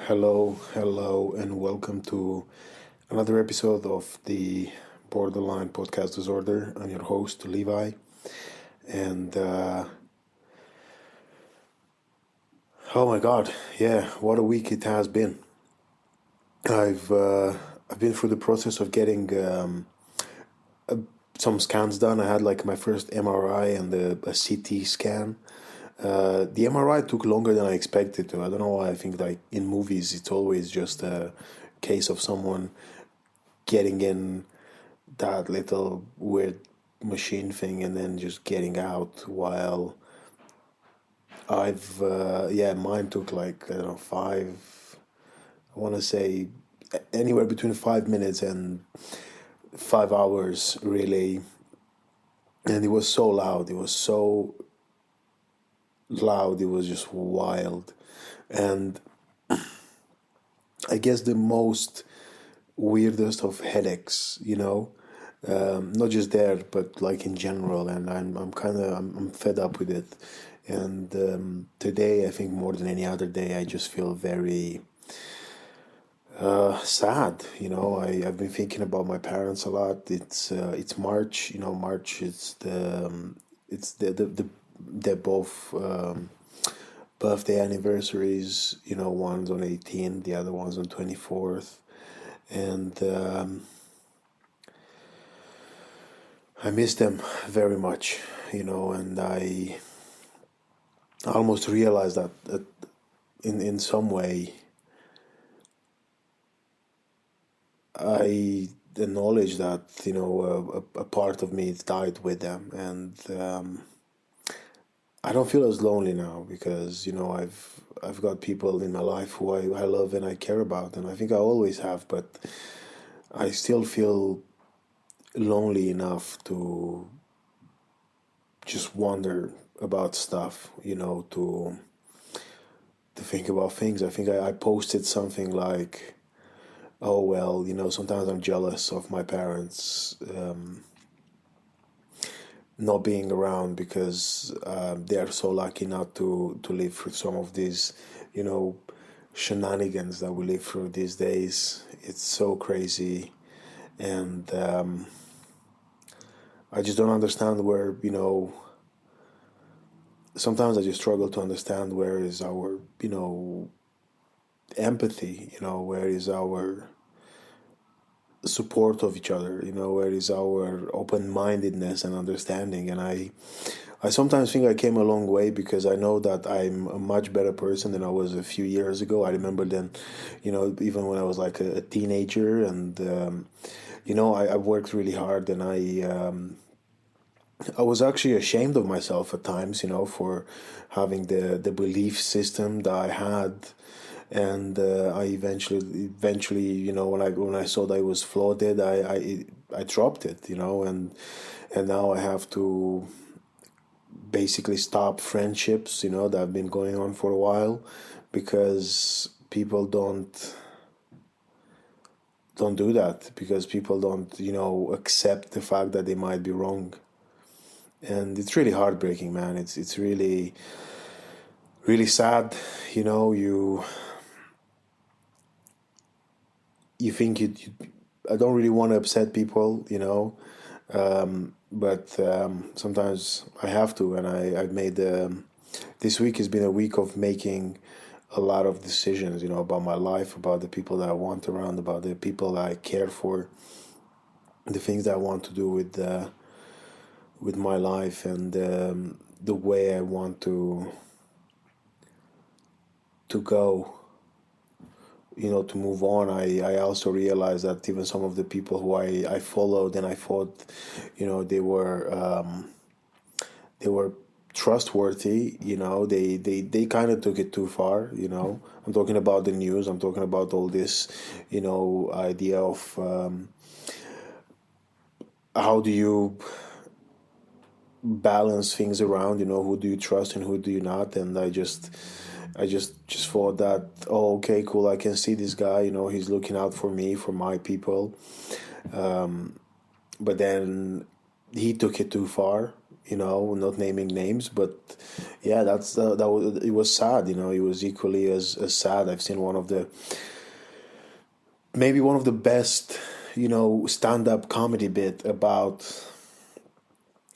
Hello, and welcome to another episode of the Borderline Podcast Disorder. I'm your host, Levi, and oh my God, yeah, what a week it has been. I've uh, I've been through the process of getting some scans done. I had like my first MRI and a CT scan. The MRI took longer than I expected to. I don't know why. I think like in movies, it's always just a case of someone getting in that little weird machine thing and then just getting out, while mine took like, I don't know, I want to say anywhere between 5 minutes and 5 hours, really. And it was so loud. It was so loud. It was just wild. And I guess the most weirdest of headaches, not just there, but like in general. And I'm fed up with it. And today, I think more than any other day, I just feel very sad. I've been thinking about my parents a lot. It's March. March is they're both birthday anniversaries. One's on 18th, the other one's on 24th, and I miss them very much. And I almost realized that in some way I acknowledge that a part of me died with them, and I don't feel as lonely now because I've got people in my life who I love and I care about, and I think I always have, but I still feel lonely enough to just wonder about stuff, to think about things. I think I posted something like, oh well, sometimes I'm jealous of my parents not being around because they are so lucky not to live through some of these, shenanigans that we live through these days. It's so crazy, and I just don't understand where, sometimes I just struggle to understand where is our, empathy, where is our support of each other, where is our open-mindedness and understanding. And I sometimes think I came a long way because I know that I'm a much better person than I was a few years ago. I remember then, even when I was like a teenager, and I worked really hard, and I was actually ashamed of myself at times, for having the belief system that I had. And I eventually, when I saw that it was flawed, I dropped it, and now I have to basically stop friendships, that have been going on for a while, because people don't do that, because people don't, accept the fact that they might be wrong. And it's really heartbreaking, man. It's really, really sad. You think I don't really want to upset people, but sometimes I have to. And I've made this week has been a week of making a lot of decisions, about my life, about the people that I want around, about the people that I care for, the things that I want to do with my life, and the way I want to go, to move on. I also realized that even some of the people who I followed and I thought, they were trustworthy, they kind of took it too far. I'm talking about the news. I'm talking about all this, idea of how do you balance things around, who do you trust and who do you not. And I just thought that, oh, okay, cool, I can see this guy, he's looking out for me, for my people. But then he took it too far, not naming names, but yeah, that was, it was sad. It was equally as sad. I've seen maybe one of the best, stand-up comedy bit about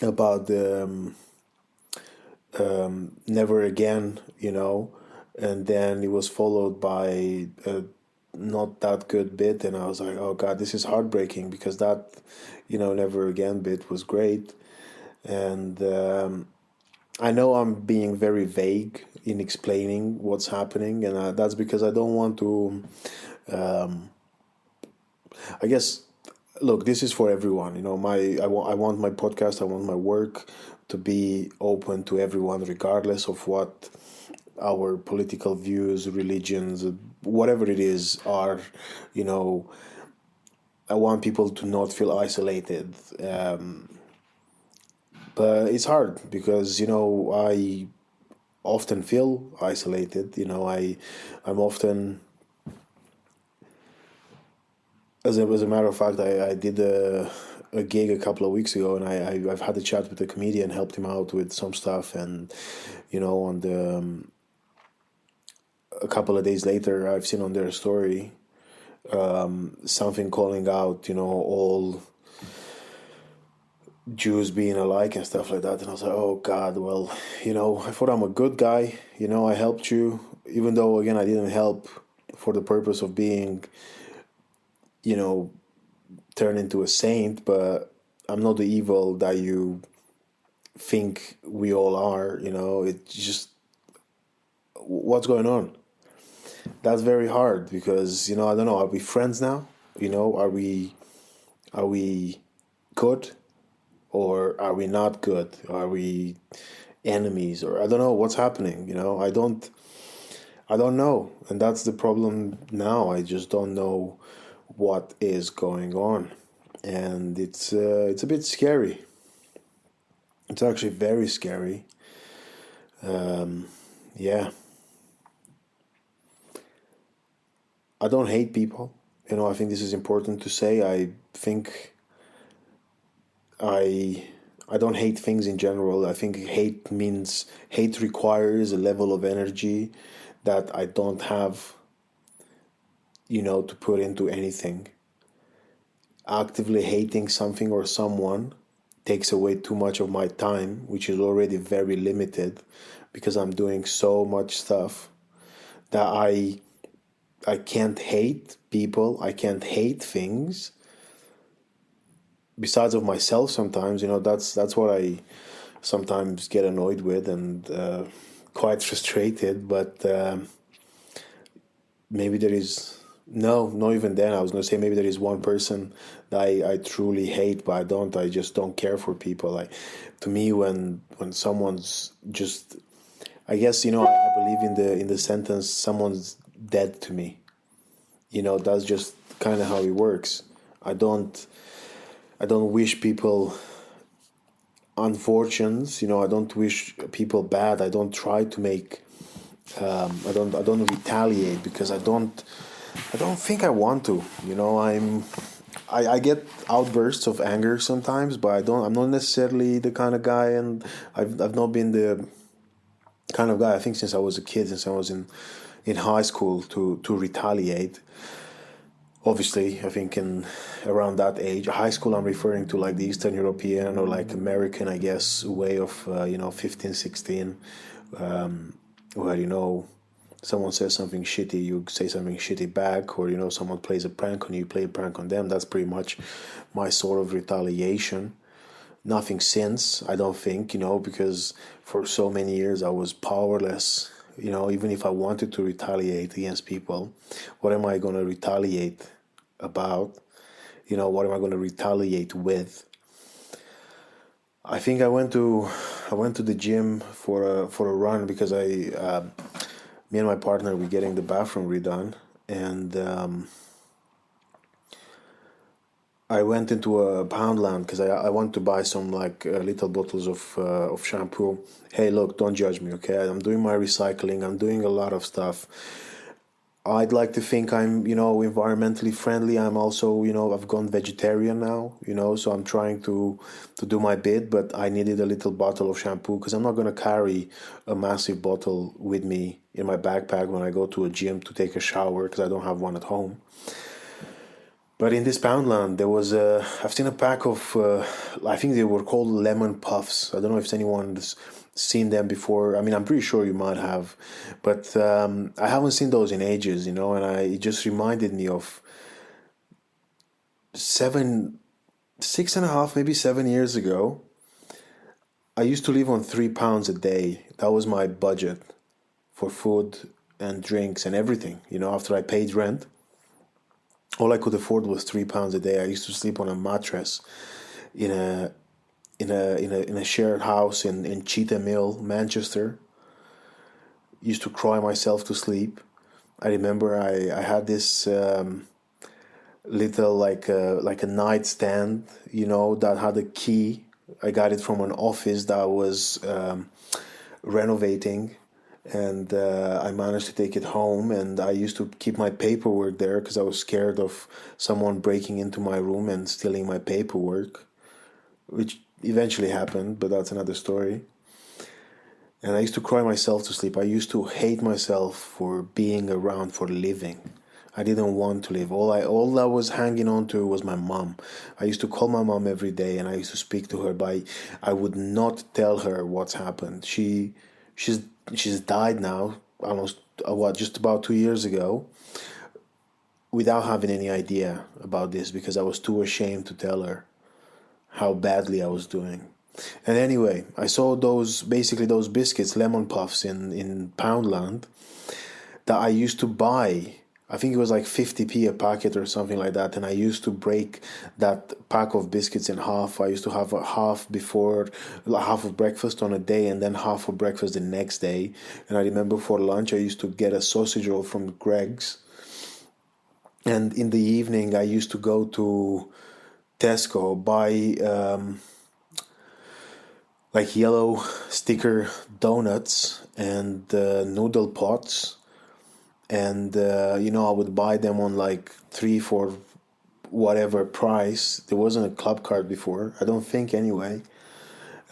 the Never Again, and then it was followed by a not that good bit, and I was like, oh God, this is heartbreaking, because that, Never Again bit was great. And I know I'm being very vague in explaining what's happening, and that's because I don't want to. I guess, look, this is for everyone. I want my podcast, I want my work to be open to everyone, regardless of what our political views, religions, whatever it is, are. You know, I want people to not feel isolated. But it's hard because I often feel isolated. I'm often, as a matter of fact, I did a gig a couple of weeks ago, and I've had a chat with a comedian, helped him out with some stuff, and on the a couple of days later, I've seen on their story something calling out, all Jews being alike and stuff like that. And I was like, oh God, well, I thought I'm a good guy. I helped you, even though, again, I didn't help for the purpose of being, turned into a saint, but I'm not the evil that you think we all are. It's just, what's going on? That's very hard because, I don't know, are we friends now? Are we good? Or are we not good? Are we enemies? Or I don't know what's happening. I don't know, and that's the problem now. I just don't know what is going on, and it's a bit scary. It's actually very scary. Yeah, I don't hate people. I think this is important to say. I think I I don't hate things in general. I think hate requires a level of energy that I don't have, to put into anything. Actively hating something or someone takes away too much of my time, which is already very limited because I'm doing so much stuff that I can't hate people, I can't hate things besides of myself sometimes. That's what I sometimes get annoyed with and quite frustrated, but maybe there is no, not even then. I was going to say maybe there is one person that I truly hate, but I just don't care for people. To me, when someone's just, I guess, I believe in the sentence, someone's dead to me. That's just kind of how it works. I don't wish people unfortunes. I don't wish people bad. I don't try to make. I don't retaliate because I don't think I want to. I get outbursts of anger sometimes, but I'm not necessarily the kind of guy, and I've not been the kind of guy, I think, since I was a kid, since I was in high school, to retaliate. Obviously, I think in around that age, high school, I'm referring to like the Eastern European or like American, I guess, way of 15, 16, where someone says something shitty, you say something shitty back, or someone plays a prank on you, play a prank on them. That's pretty much my sort of retaliation. Nothing since, I don't think, because for so many years I was powerless. Even if I wanted to retaliate against people, what am I going to retaliate about? What am I going to retaliate with? I think I went to the gym for a run because me and my partner were getting the bathroom redone, and I went into a Poundland because I want to buy some like little bottles of shampoo. Hey, look, don't judge me, okay? I'm doing my recycling. I'm doing a lot of stuff. I'd like to think I'm, environmentally friendly. I'm also, I've gone vegetarian now, so I'm trying to do my bit, but I needed a little bottle of shampoo because I'm not going to carry a massive bottle with me in my backpack when I go to a gym to take a shower because I don't have one at home. But in this Poundland, I've seen a pack of, I think they were called lemon puffs. I don't know if anyone's seen them before. I mean, I'm pretty sure you might have, but I haven't seen those in ages, and it just reminded me of 6.5, maybe 7 years ago. I used to live on £3 a day. That was my budget for food and drinks and everything, after I paid rent. All I could afford was £3 a day. I used to sleep on a mattress in a shared house in Cheetah Mill, Manchester. Used to cry myself to sleep. I remember I had this little like a nightstand, that had a key. I got it from an office that was renovating, and I managed to take it home, and I used to keep my paperwork there because I was scared of someone breaking into my room and stealing my paperwork, which eventually happened, but that's another story. And I used to cry myself to sleep. I used to hate myself for being around, for living. I didn't want to live. All I was hanging on to was my mom. I used to call my mom every day, and I used to speak to her, but I would not tell her what's happened. She's died now, almost just about 2 years ago, without having any idea about this because I was too ashamed to tell her how badly I was doing. And anyway, I saw those biscuits, lemon puffs in Poundland that I used to buy. I think it was like 50p a packet or something like that. And I used to break that pack of biscuits in half. I used to have a half of breakfast on a day and then half of breakfast the next day. And I remember for lunch, I used to get a sausage roll from Greg's. And in the evening, I used to go to Tesco, buy like yellow sticker donuts and noodle pots. And I would buy them on like 3 for whatever price. There wasn't a club card before, I don't think, anyway.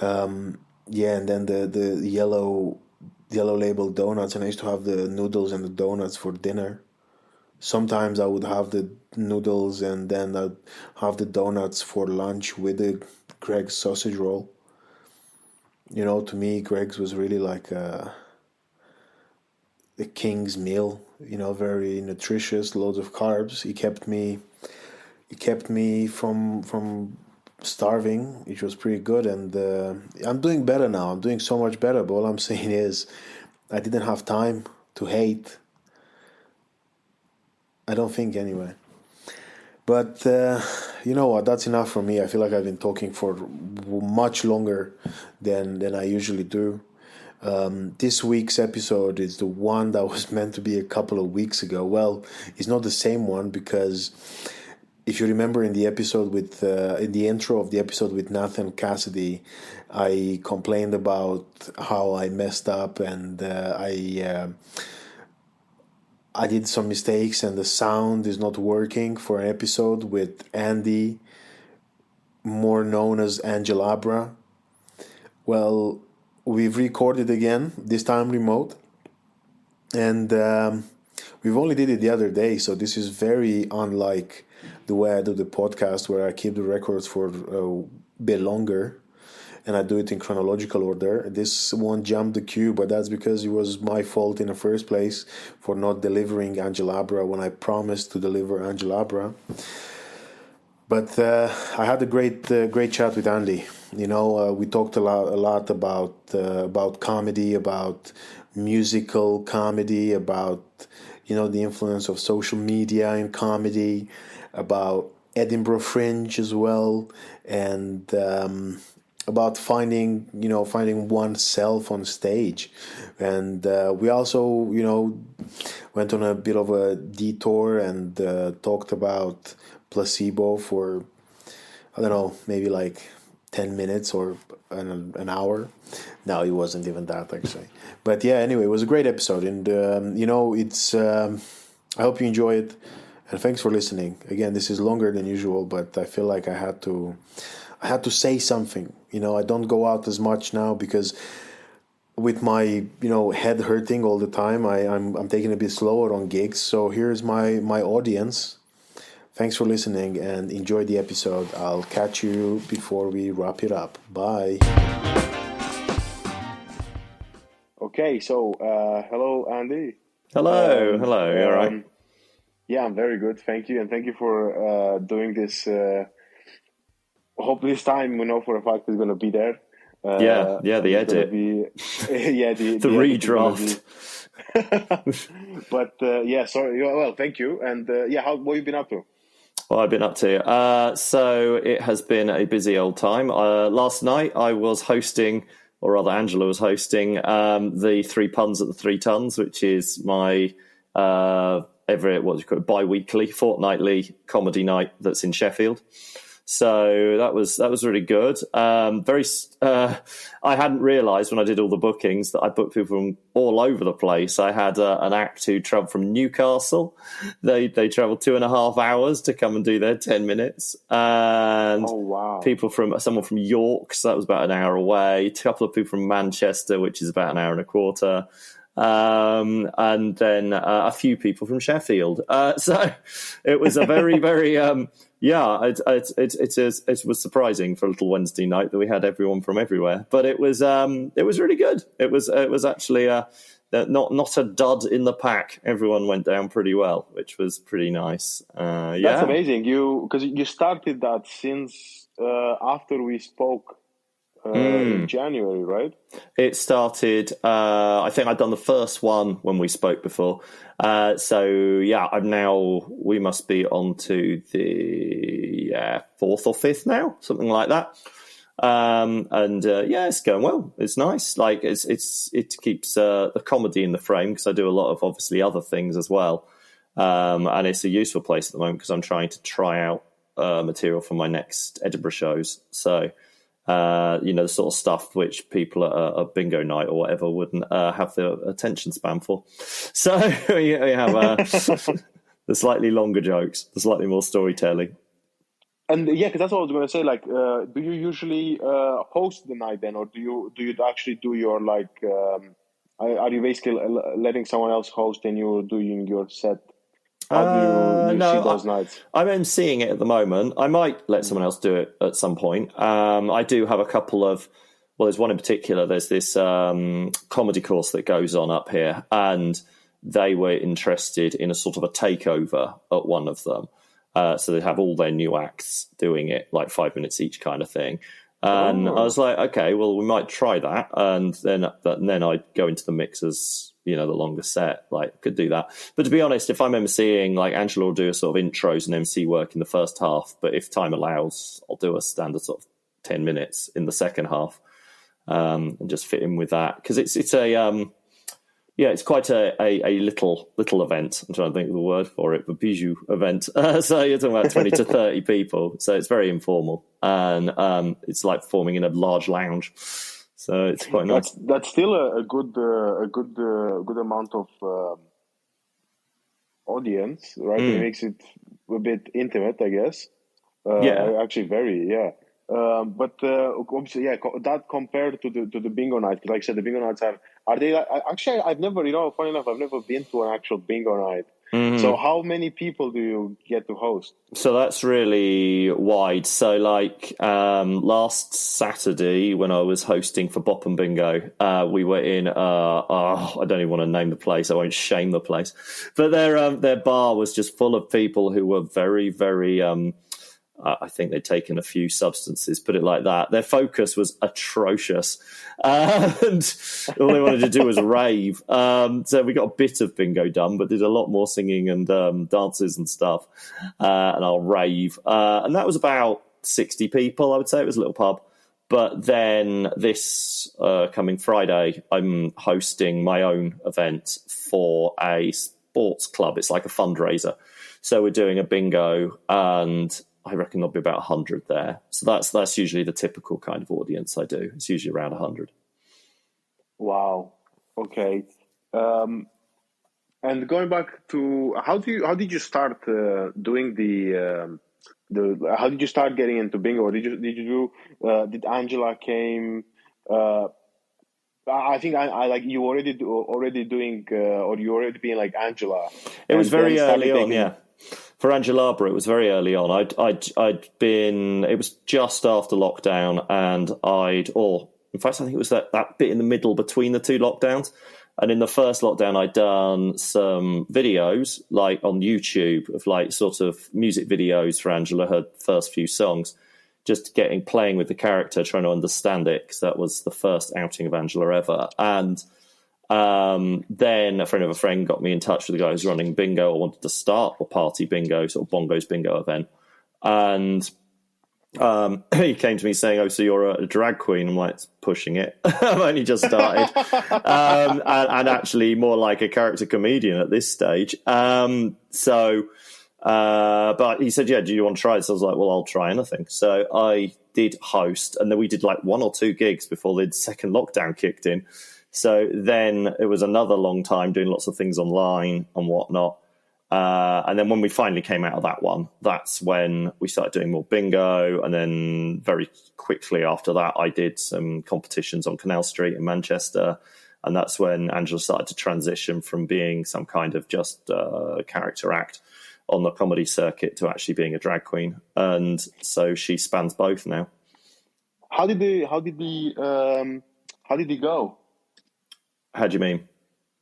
Yeah, and then the yellow label donuts, and I used to have the noodles and the donuts for dinner. Sometimes I would have the noodles and then I'd have the donuts for lunch with the Greg's sausage roll. To me, Greg's was really like a king's meal. Very nutritious, loads of carbs. It kept me from starving, which was pretty good. And I'm doing better now. I'm doing so much better. But all I'm saying is, I didn't have time to hate. I don't think, anyway. But you know what? That's enough for me. I feel like I've been talking for much longer than I usually do. This week's episode is the one that was meant to be a couple of weeks ago. Well, it's not the same one because if you remember in the episode in the intro of the episode with Nathan Cassidy, I complained about how I messed up and I did some mistakes and the sound is not working for an episode with Andy, more known as Angelabra. Well, we've recorded again, this time remote, and we've only did it the other day, so this is very unlike the way I do the podcast, where I keep the records for a bit longer and I do it in chronological order. This won't jump the queue, but that's because it was my fault in the first place for not delivering Angelabra when I promised to deliver Angelabra. But I had a great chat with Andy. We talked a lot about comedy, about musical comedy, about the influence of social media in comedy, about Edinburgh Fringe as well, and about finding oneself on stage. And we also went on a bit of a detour and talked about placebo for, I don't know, maybe like 10 minutes or an hour. No, it wasn't even that, actually. But yeah, anyway, it was a great episode. And it's I hope you enjoy it, and thanks for listening. Again, this is longer than usual, but I feel like I had to say something. I don't go out as much now because with my head hurting all the time, I'm taking a bit slower on gigs. So here's my audience. Thanks for listening and enjoy the episode. I'll catch you before we wrap it up. Bye. Okay, so hello, Andy. Hello. You all right? Yeah, I'm very good. Thank you. And thank you for doing this. Hope this time we know for a fact it's going to be there. The edit. The redraft. But sorry. Well, thank you. And what have you been up to? What I've been up to. So it has been a busy old time. Last night I was hosting, or rather Angela was hosting, the 3 puns at the 3 tons, which is my bi-weekly, fortnightly comedy night that's in Sheffield. So that was really good. I hadn't realised when I did all the bookings that I booked people from all over the place. I had an act who travelled from Newcastle. They travelled 2.5 hours to come and do their 10 minutes. And someone from York, so that was about an hour away. A couple of people from Manchester, which is about an hour and a quarter. And then a few people from Sheffield. So it was a very, very it was surprising for a little Wednesday night that we had everyone from everywhere. But it was really good. It was actually not a dud in the pack. Everyone went down pretty well, which was pretty nice. That's amazing. Because you started that since after we spoke. In January, right? It started, I think I'd done the first one when we spoke before. We must be on to the 4th or 5th now, something like that. It's going well. It's nice. Like it keeps the comedy in the frame because I do a lot of obviously other things as well. And it's a useful place at the moment because I'm trying to try out material for my next Edinburgh shows. So, the sort of stuff which people at a bingo night or whatever wouldn't have the attention span for. So we have the slightly longer jokes, the slightly more storytelling. And because that's what I was going to say. Like, do you usually host the night then, or do you actually do your are you basically letting someone else host and you're doing your set? How do you see those nights? I'm emceeing it at the moment. I might let someone else do it at some point. I do have a couple of... Well, there's one in particular. There's this comedy course that goes on up here, and they were interested in a sort of a takeover at one of them. So they have all their new acts doing it, like 5 minutes each kind of thing. And I was like, okay, well, we might try that. And then I'd go into the mix as... the longer set, could do that. But to be honest, if I'm emceeing, Angela will do a sort of intros and MC work in the first half, but if time allows, I'll do a standard sort of 10 minutes in the second half, and just fit in with that. Because it's quite a little event. I'm trying to think of the word for it, but bijou event. So you're talking about 20 to 30 people. So it's very informal, and it's like performing in a large lounge. So it's quite nice. That's still a good amount of audience, right? It makes it a bit intimate, I guess. Actually, very. But obviously, that compared to the bingo night, like I said, the bingo nights are they actually? I've never, funny enough, I've never been to an actual bingo night. Mm-hmm. So how many people do you get to host? So that's really wide. So last Saturday when I was hosting for Bop and Bingo, we were in, I don't even want to name the place. I won't shame the place. But their bar was just full of people who were very, very... I think they'd taken a few substances, put it like that. Their focus was atrocious. And all they wanted to do was rave. So we got a bit of bingo done, but did a lot more singing and dances and stuff. And I'll rave. And that was about 60 people, I would say. It was a little pub. But then this coming Friday, I'm hosting my own event for a sports club. It's like a fundraiser. So we're doing a bingo, and I reckon there'll be about 100 there. So that's usually the typical kind of audience I do. It's usually around 100. Wow. Okay. And going back to how did you start doing the how did you start getting into bingo? Did Angela came? Uh, I think I like you already doing or you already being like Angela, It was and then very early started on, taking. yeah. For Angelabra, it was very early on. I'd been. It was just after lockdown, and or in fact, I think it was that bit in the middle between the two lockdowns. And in the first lockdown, I'd done some videos like on YouTube of like sort of music videos for Angela, her first few songs, just playing with the character, trying to understand it, because that was the first outing of Angela ever. And then a friend of a friend got me in touch with the guy who's running bingo. I wanted to start a party bingo, sort of bongos bingo event. And he came to me saying, "Oh, so you're a drag queen?" I'm like, "It's pushing it. I've only just started." And actually more like a character comedian at this stage. But he said, "Yeah, do you want to try it?" So I was like, "Well, I'll try anything." So I did host, and then we did like 1 or 2 gigs before the second lockdown kicked in. So then it was another long time doing lots of things online and whatnot. And then when we finally came out of that one, that's when we started doing more bingo. And then very quickly after that, I did some competitions on Canal Street in Manchester. And that's when Angela started to transition from being some kind of just character act on the comedy circuit to actually being a drag queen. And so she spans both now. How did the go? How do you mean?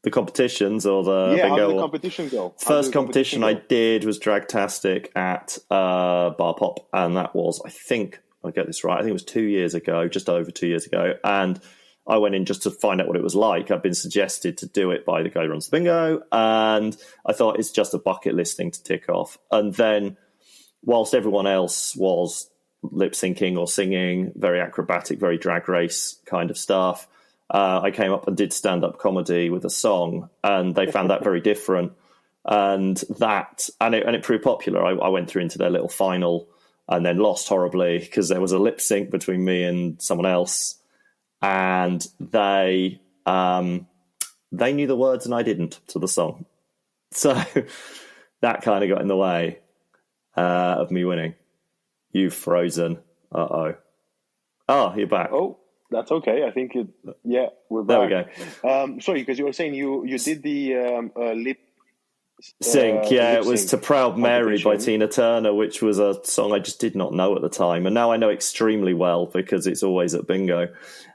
The competitions or the bingo? How did the competition go? First competition I did was Dragtastic at Bar Pop, and that was, I think, I'll get this right, I think it was 2 years ago, just over 2 years ago, and I went in just to find out what it was like. I'd been suggested to do it by the guy who runs the bingo, and I thought it's just a bucket list thing to tick off. And then, whilst everyone else was lip-syncing or singing, very acrobatic, very Drag Race kind of stuff, I came up and did stand-up comedy with a song, and they found that very different. And it proved popular. I went through into their little final and then lost horribly because there was a lip sync between me and someone else, and they knew the words and I didn't to the song, so that kind of got in the way of me winning. You've frozen. Oh, you're back. Oh. That's okay. I think we're back. There we go. Sorry, because you were saying you did the lip sync. It was To Proud Mary by Tina Turner, which was a song I just did not know at the time, and now I know extremely well because it's always at bingo.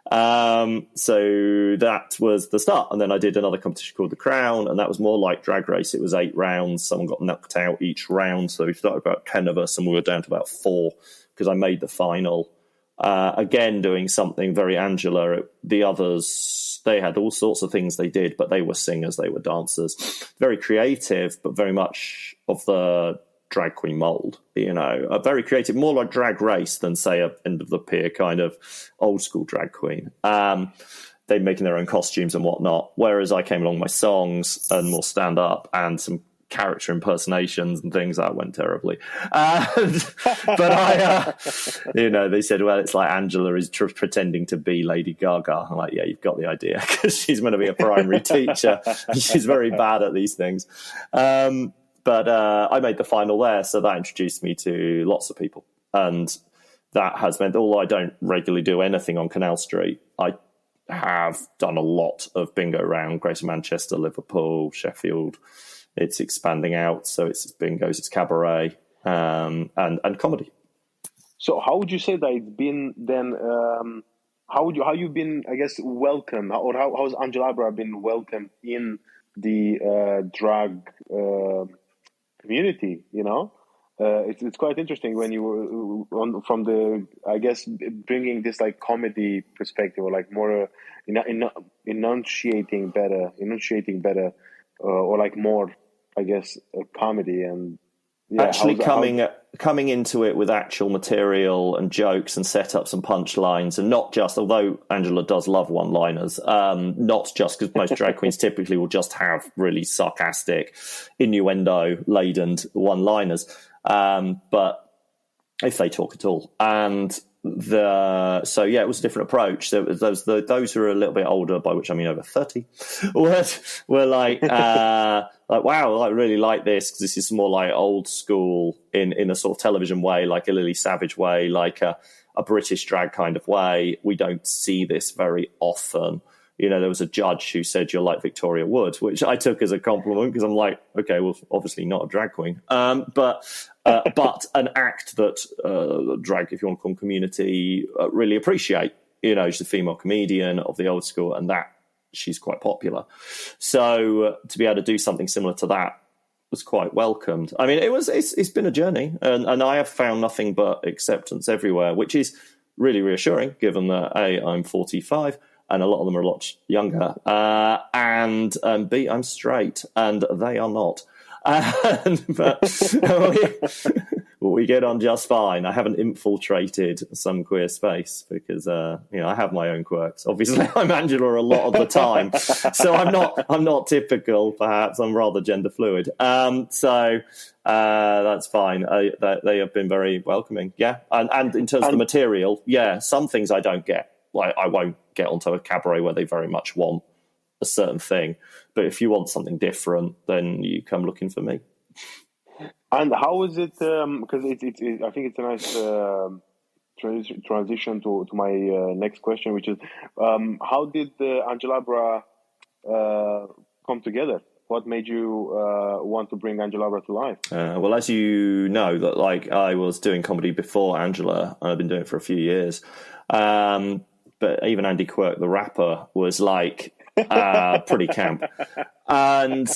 So that was the start, and then I did another competition called The Crown, and that was more like Drag Race. It was 8 rounds. Someone got knocked out each round, so we started about 10 of us, and we were down to about 4 because I made the final. Again, doing something very Angela. The others, they had all sorts of things they did, but they were singers, they were dancers. Very creative, but very much of the drag queen mold, very creative, more like Drag Race than, say, a end of the pier kind of old school drag queen. They're making their own costumes and whatnot, whereas I came along with my songs and more stand up and some character impersonations and things that went terribly. But they said, well, it's like Angela is pretending to be Lady Gaga. I'm like, yeah, you've got the idea, because she's going to be a primary teacher and she's very bad at these things. But I made the final there, so that introduced me to lots of people, and that has meant, although I don't regularly do anything on Canal Street, I have done a lot of bingo around Greater Manchester, Liverpool, Sheffield. It's expanding out, so it's bingos, it's cabaret, and comedy. So, how would you say that it's been then? How you've been, I guess, welcome, or how's Angelabra been welcomed in the drag community? It's quite interesting when you were from the, I guess, bringing this like comedy perspective, or like more enunciating better, or like more, I guess, comedy and actually coming into it with actual material and jokes and setups and punchlines, and not just, although Angela does love one-liners, not just because most drag queens typically will just have really sarcastic, innuendo-laden one-liners, but if they talk at all. And it was a different approach. So those who are a little bit older, by which I mean over 30, were like wow, I really like this because this is more like old school in a sort of television way, like a Lily Savage way, like a British drag kind of way. We don't see this very often. There was a judge who said you're like Victoria Wood, which I took as a compliment because I'm like, okay, well, obviously not a drag queen, but an act that drag, if you want to call them, community really appreciate. She's a female comedian of the old school, and that she's quite popular. So to be able to do something similar to that was quite welcomed. I mean, it's been a journey, and I have found nothing but acceptance everywhere, which is really reassuring, given that A, I'm 45. And a lot of them are a lot younger. And B, I'm straight, and they are not. But we get on just fine. I haven't infiltrated some queer space because I have my own quirks. Obviously, I'm Angela a lot of the time, so I'm not typical. Perhaps I'm rather gender fluid. So that's fine. They have been very welcoming. Yeah, and in terms of the material, yeah, some things I don't get. Like I won't get onto a cabaret where they very much want a certain thing. But if you want something different, then you come looking for me. And how is it? Because I think it's a nice transition to my next question, which is how did Angelabra come together? What made you want to bring Angelabra to life? Well, as you know, that like I was doing comedy before Angela, and I've been doing it for a few years. But even Andy Quirk, the rapper, was like pretty camp, and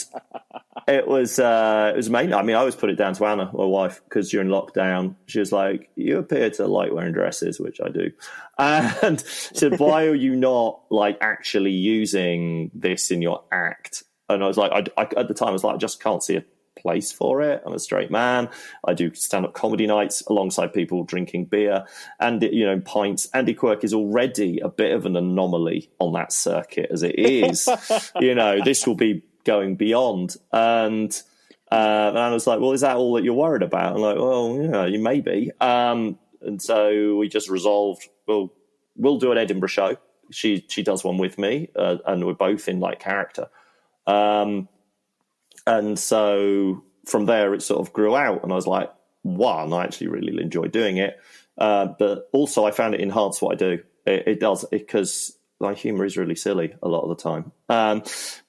it was amazing. I mean, I always put it down to Anna, my wife, because during lockdown, she was like, "You appear to like wearing dresses," which I do, and said, "Why are you not like actually using this in your act?" And I was like, I at the time, I was like, I just can't see a place for it. I'm a straight man. I do stand-up comedy nights alongside people drinking beer and pints. Andy Quirk is already a bit of an anomaly on that circuit as it is. This will be going beyond. And I was like, well, is that all that you're worried about? I'm like, well, you may be. And so we just resolved, well, we'll do an Edinburgh show. She does one with me, and we're both in like character. And so from there, it sort of grew out. And I was like, one, I actually really enjoy doing it. But also I found it enhanced what I do. It does, because my humour is really silly a lot of the time.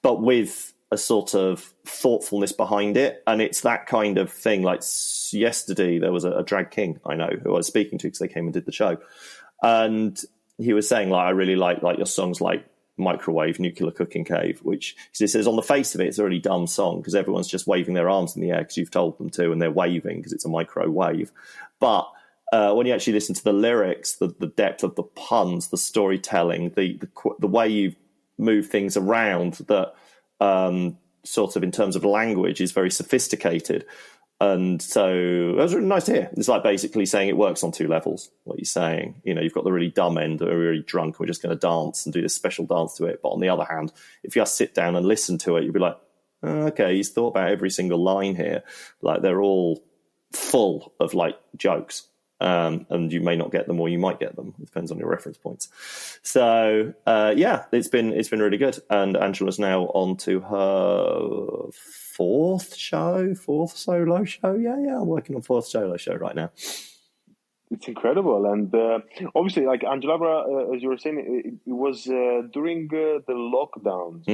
But with a sort of thoughtfulness behind it. And it's that kind of thing. Like yesterday, there was a drag king I know who I was speaking to because they came and did the show. And he was saying, like, I really like your songs like Microwave, Nuclear Cooking Cave, which he says on the face of it, it's a really dumb song because everyone's just waving their arms in the air because you've told them to, and they're waving because it's a microwave. But when you actually listen to the lyrics, the depth of the puns, the storytelling, the way you move things around, that sort of in terms of language is very sophisticated. And so it was really nice to hear. It's like basically saying it works on two levels, what you're saying. You've got the really dumb end, or really drunk, and we're just going to dance and do this special dance to it. But on the other hand, if you just sit down and listen to it, you'll be like, okay, he's thought about every single line here. Like, they're all full of like jokes. And you may not get them, or you might get them. It depends on your reference points. So it's been really good. And Angela's now on to her fourth solo show. Yeah, I'm working on fourth solo show right now. It's incredible. And obviously, like Angelabra, as you were saying, it was during the lockdowns.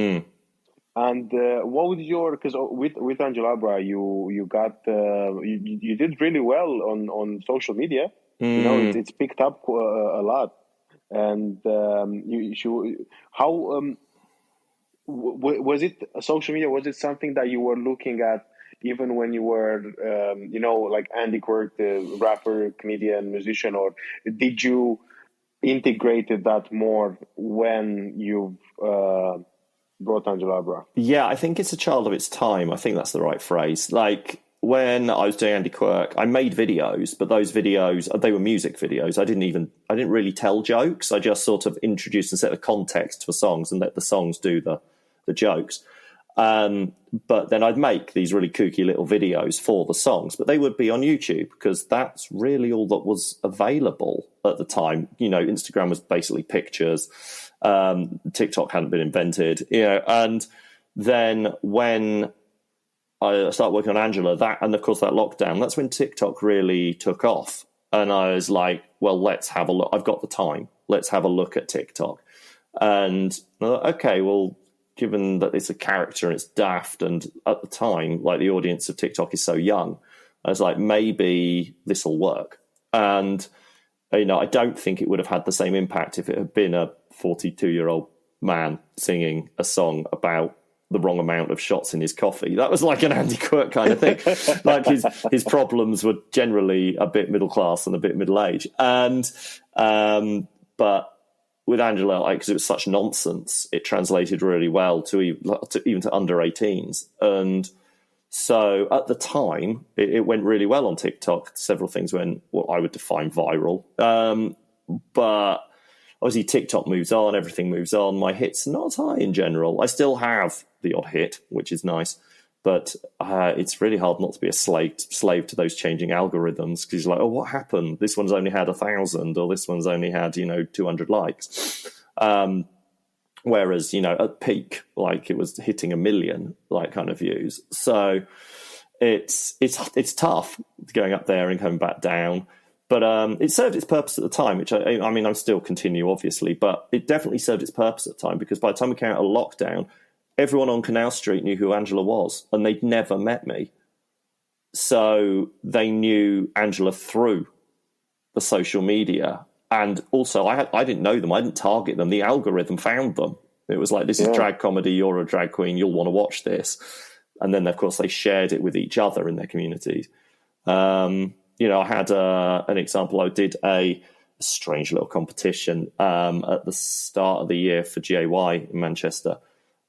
And what was because with Angelabra, you got you did really well on social media. It's picked up a lot. And was it social media? Was it something that you were looking at even when you were like Andy Quirk, the rapper, comedian, musician, or did you integrated that more when you brought Angelabra? Yeah, I think it's a child of its time. I think that's the right phrase. Like, when I was doing Andy Quirk, I made videos, but those videos, they were music videos. I didn't really tell jokes. I just sort of introduced and set the context for songs and let the songs do the jokes. But then I'd make these really kooky little videos for the songs, but they would be on YouTube because that's really all that was available at the time. You know, Instagram was basically pictures. TikTok hadn't been invented, you know. And then when I started working on Angela, and of course that lockdown, that's when TikTok really took off. And I was like, well, let's have a look. I've got the time. Let's have a look at TikTok. And okay, well, given that it's a character and it's daft, and at the time, like, the audience of TikTok is so young, I was like, maybe this will work. And, you know, I don't think it would have had the same impact if it had been a 42-year-old man singing a song about the wrong amount of shots in his coffee. That was like an Andy Quirk kind of thing. Like, his problems were generally a bit middle class and a bit middle age. And, but with Angela, like, because it was such nonsense, it translated really well to even to under 18s. And so at the time, it went really well on TikTok. Several things went what I would define viral. But obviously TikTok moves on, everything moves on. My hits are not as high in general. I still have the odd hit, which is nice. But it's really hard not to be a slave to those changing algorithms, because you're like, oh, what happened? This one's only had 1,000, or this one's only had, 200 likes. Whereas, at peak, like, it was hitting 1 million, like, kind of views. So it's tough going up there and coming back down. But it served its purpose at the time, which I mean, I'm still continue, obviously, but it definitely served its purpose at the time, because by the time we came out of lockdown, everyone on Canal Street knew who Angela was, and they'd never met me. So they knew Angela through the social media. And also, I didn't know them. I didn't target them. The algorithm found them. It was like, this is drag comedy. You're a drag queen. You'll want to watch this. And then, of course, they shared it with each other in their communities. I had an example. I did a strange little competition at the start of the year for GAY in Manchester.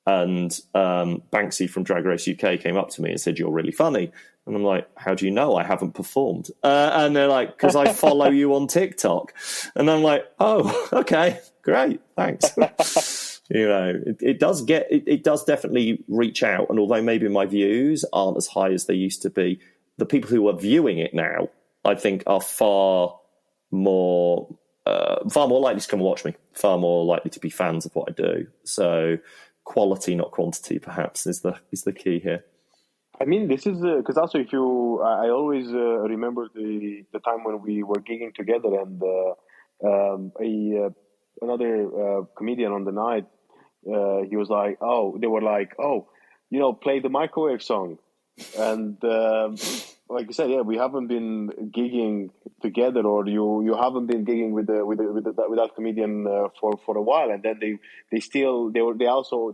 And Banksy from Drag Race UK came up to me and said, "You're really funny." And I'm like, "How do you know? I haven't performed." And they're like, "Because I follow you on TikTok." And I'm like, "Oh, okay, great, thanks." It does definitely reach out. And although maybe my views aren't as high as they used to be, the people who are viewing it now, I think, are far more likely to come and watch me, far more likely to be fans of what I do. So quality, not quantity, perhaps, is the key here. I mean, this is because also, I always remember the time when we were gigging together, and another comedian on the night, he was like, they were like, play the microwave song, and like you said, we haven't been gigging together, or you haven't been gigging with that comedian for a while, and then they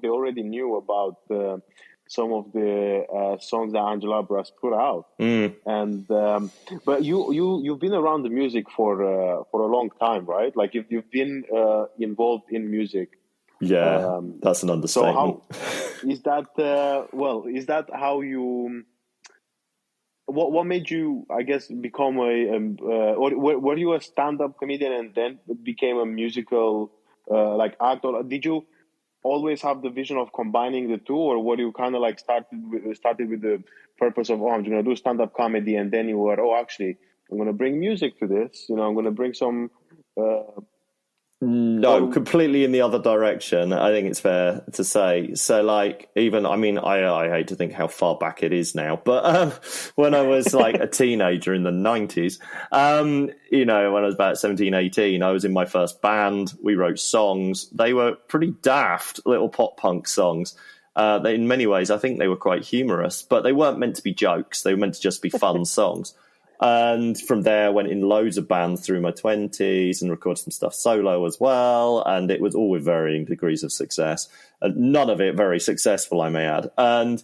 already knew about some of the songs that Angela has put out, and but you've been around the music for a long time, right? Like, you've been involved in music. Yeah, that's an understatement. So how is that? Is that how you? What made you, I guess, become or were you a stand-up comedian and then became a musical actor? Did you always have the vision of combining the two, or were you kind of like started with the purpose of, I'm going to do stand-up comedy, and then you were, actually, I'm going to bring music to this. I'm going to bring some. No, completely in the other direction, I think it's fair to say. So, like, even, I mean, I hate to think how far back it is now, but when I was like a teenager in the 90s, when I was about 17, 18, I was in my first band. We wrote songs. They were pretty daft little pop punk songs. In many ways, I think they were quite humorous, but they weren't meant to be jokes. They were meant to just be fun songs. And from there, I went in loads of bands through my 20s and recorded some stuff solo as well. And it was all with varying degrees of success. And none of it very successful, I may add. And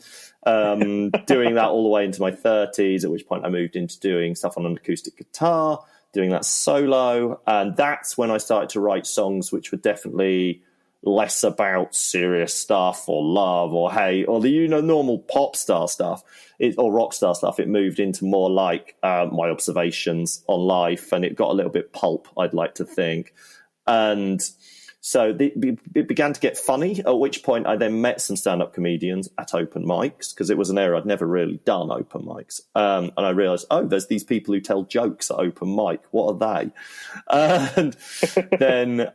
doing that all the way into my 30s, at which point I moved into doing stuff on an acoustic guitar, doing that solo. And that's when I started to write songs which were definitely less about serious stuff or love or hate or the normal pop star stuff or rock star stuff. It moved into more like my observations on life, and it got a little bit pulp, I'd like to think. And So it began to get funny, at which point I then met some stand-up comedians at open mics, because it was an era I'd never really done open mics. And I realised, there's these people who tell jokes at open mic. What are they? And then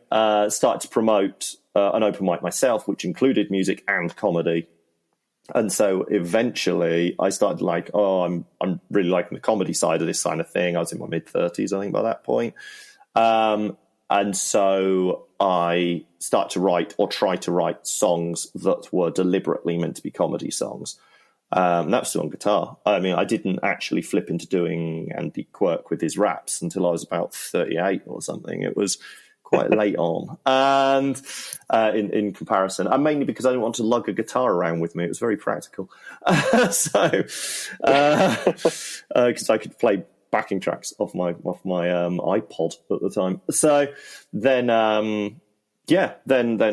started to promote an open mic myself, which included music and comedy. And so eventually I started I'm really liking the comedy side of this kind of thing. I was in my mid-30s, I think, by that point. And so I start to write, or try to write, songs that were deliberately meant to be comedy songs. That's still on guitar. I mean, I didn't actually flip into doing Andy Quirk with his raps until I was about 38 or something. It was quite late on, and in comparison, and mainly because I didn't want to lug a guitar around with me. It was very practical, because I could play backing tracks off my iPod at the time. So then then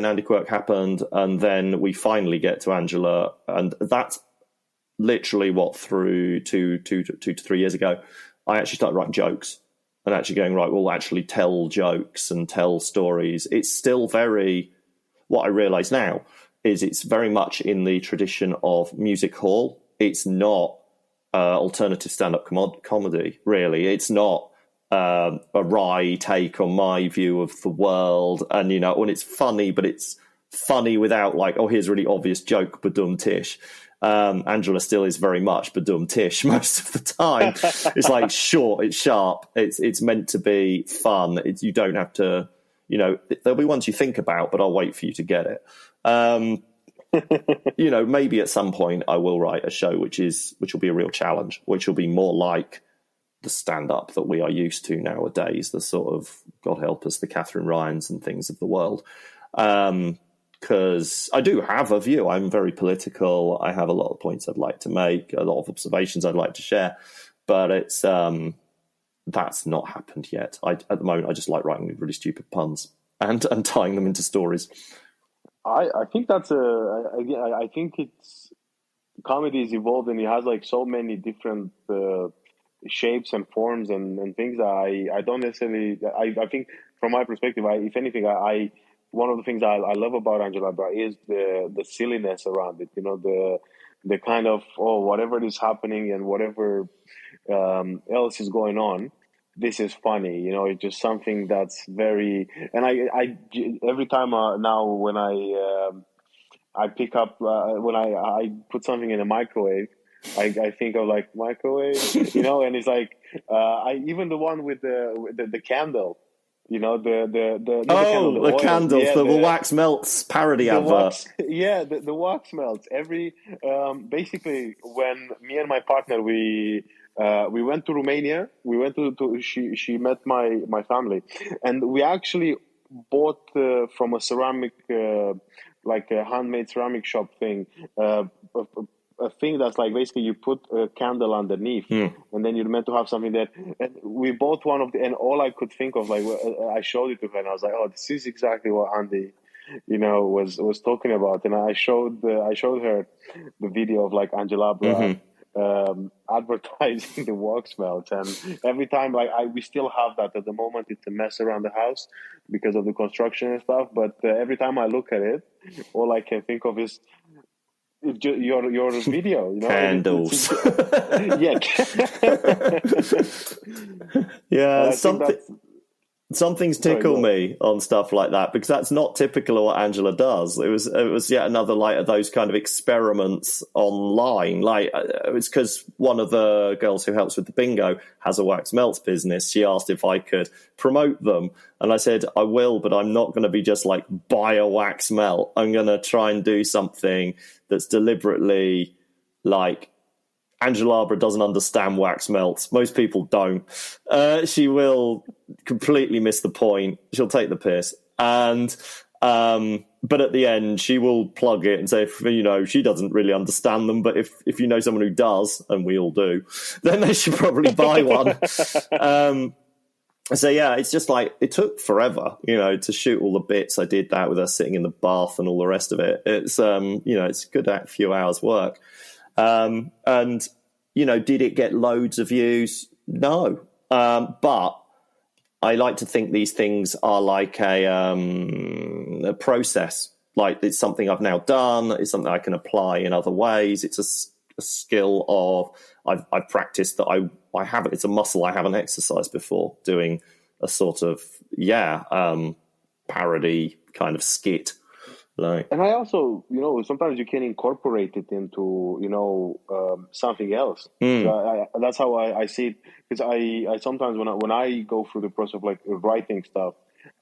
Andy Quirk happened, and then we finally get to Angela, and that's literally through 2 to 3 years ago. I actually started writing jokes. And actually going, right, we'll actually tell jokes and tell stories. It's still what I realise now is it's very much in the tradition of music hall. It's not alternative stand-up comedy, really. It's not a wry take on my view of the world. And, when it's funny, but it's funny without here's a really obvious joke, badum-tish. Angela still is very much badum-tish most of the time. It's short, it's sharp, it's meant to be fun. You don't have to, there'll be ones you think about, but I'll wait for you to get it. Maybe at some point I will write a show which will be a real challenge, which will be more like the stand-up that we are used to nowadays, the sort of, God help us, the Catherine Ryans and things of the world. Because I do have a view. I'm very political. I have a lot of points I'd like to make, a lot of observations I'd like to share, but it's that's not happened yet. At the moment, I just like writing really stupid puns and tying them into stories. I think that's I think it's comedy is evolved, and it has so many different shapes and forms and things that I don't necessarily. I think from my perspective, if anything, one of the things I love about Angela is the silliness around it. The kind of whatever is happening and whatever else is going on, this is funny. It's just something that's very. And I every time now when I pick up when I put something in a microwave, I think of microwave, and it's even the one with the candle. The candle, the wax melts parody advert. The wax melts. Basically, when me and my partner we went to Romania, she met my family, and we actually bought from a ceramic a handmade ceramic shop thing. A thing that's basically you put a candle underneath, and then you're meant to have something there. And we bought one of and all I could think of, I showed it to her, and I was like, "Oh, this is exactly what Andy, was talking about." And I showed her the video of Angela advertising the wax melt, and every time we still have that at the moment. It's a mess around the house because of the construction and stuff. But every time I look at it, all I can think of is. Your video, candles. Yeah, some things tickle me on stuff like that, because that's not typical of what Angela does. It was yet another of those kind of experiments online. It's because one of the girls who helps with the bingo has a wax melts business. She asked if I could promote them, and I said I will, but I'm not going to be just buy a wax melt. I'm going to try and do something that's deliberately Angela doesn't understand wax melts. Most people don't. She will completely miss the point. She'll take the piss. And but at the end, she will plug it and say, she doesn't really understand them. But if you know someone who does, and we all do, then they should probably buy one. So, yeah, it's just it took forever, to shoot all the bits. I did that with her sitting in the bath and all the rest of it. It's, it's a good few hours work. And, did it get loads of views? No. But I like to think these things are like a a process. Like, it's something I've now done. It's something I can apply in other ways. It's a skill of I've practiced that I haven't. It's a muscle I haven't exercised before. Doing a sort of parody kind of skit. Like, and I also, sometimes you can incorporate it into, something else. So that's how I see it. Because I sometimes when I go through the process of like writing stuff,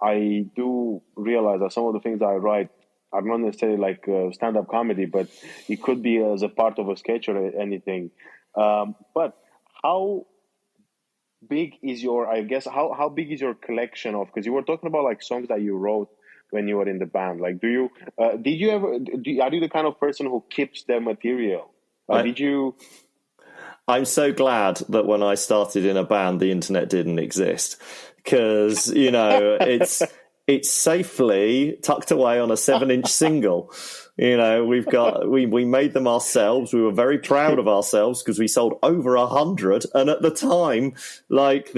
I do realize that some of the things I write are not necessarily like stand-up comedy, but it could be as a part of a sketch or anything. But how big is how big is your collection of? Because you were talking about like songs that you wrote when you were in the band. Like, are you the kind of person who keeps their material? Did you? I'm so glad that when I started in a band, the internet didn't exist, because it's safely tucked away on a 7-inch single. We made them ourselves. We were very proud of ourselves because we sold over 100. And at the time, like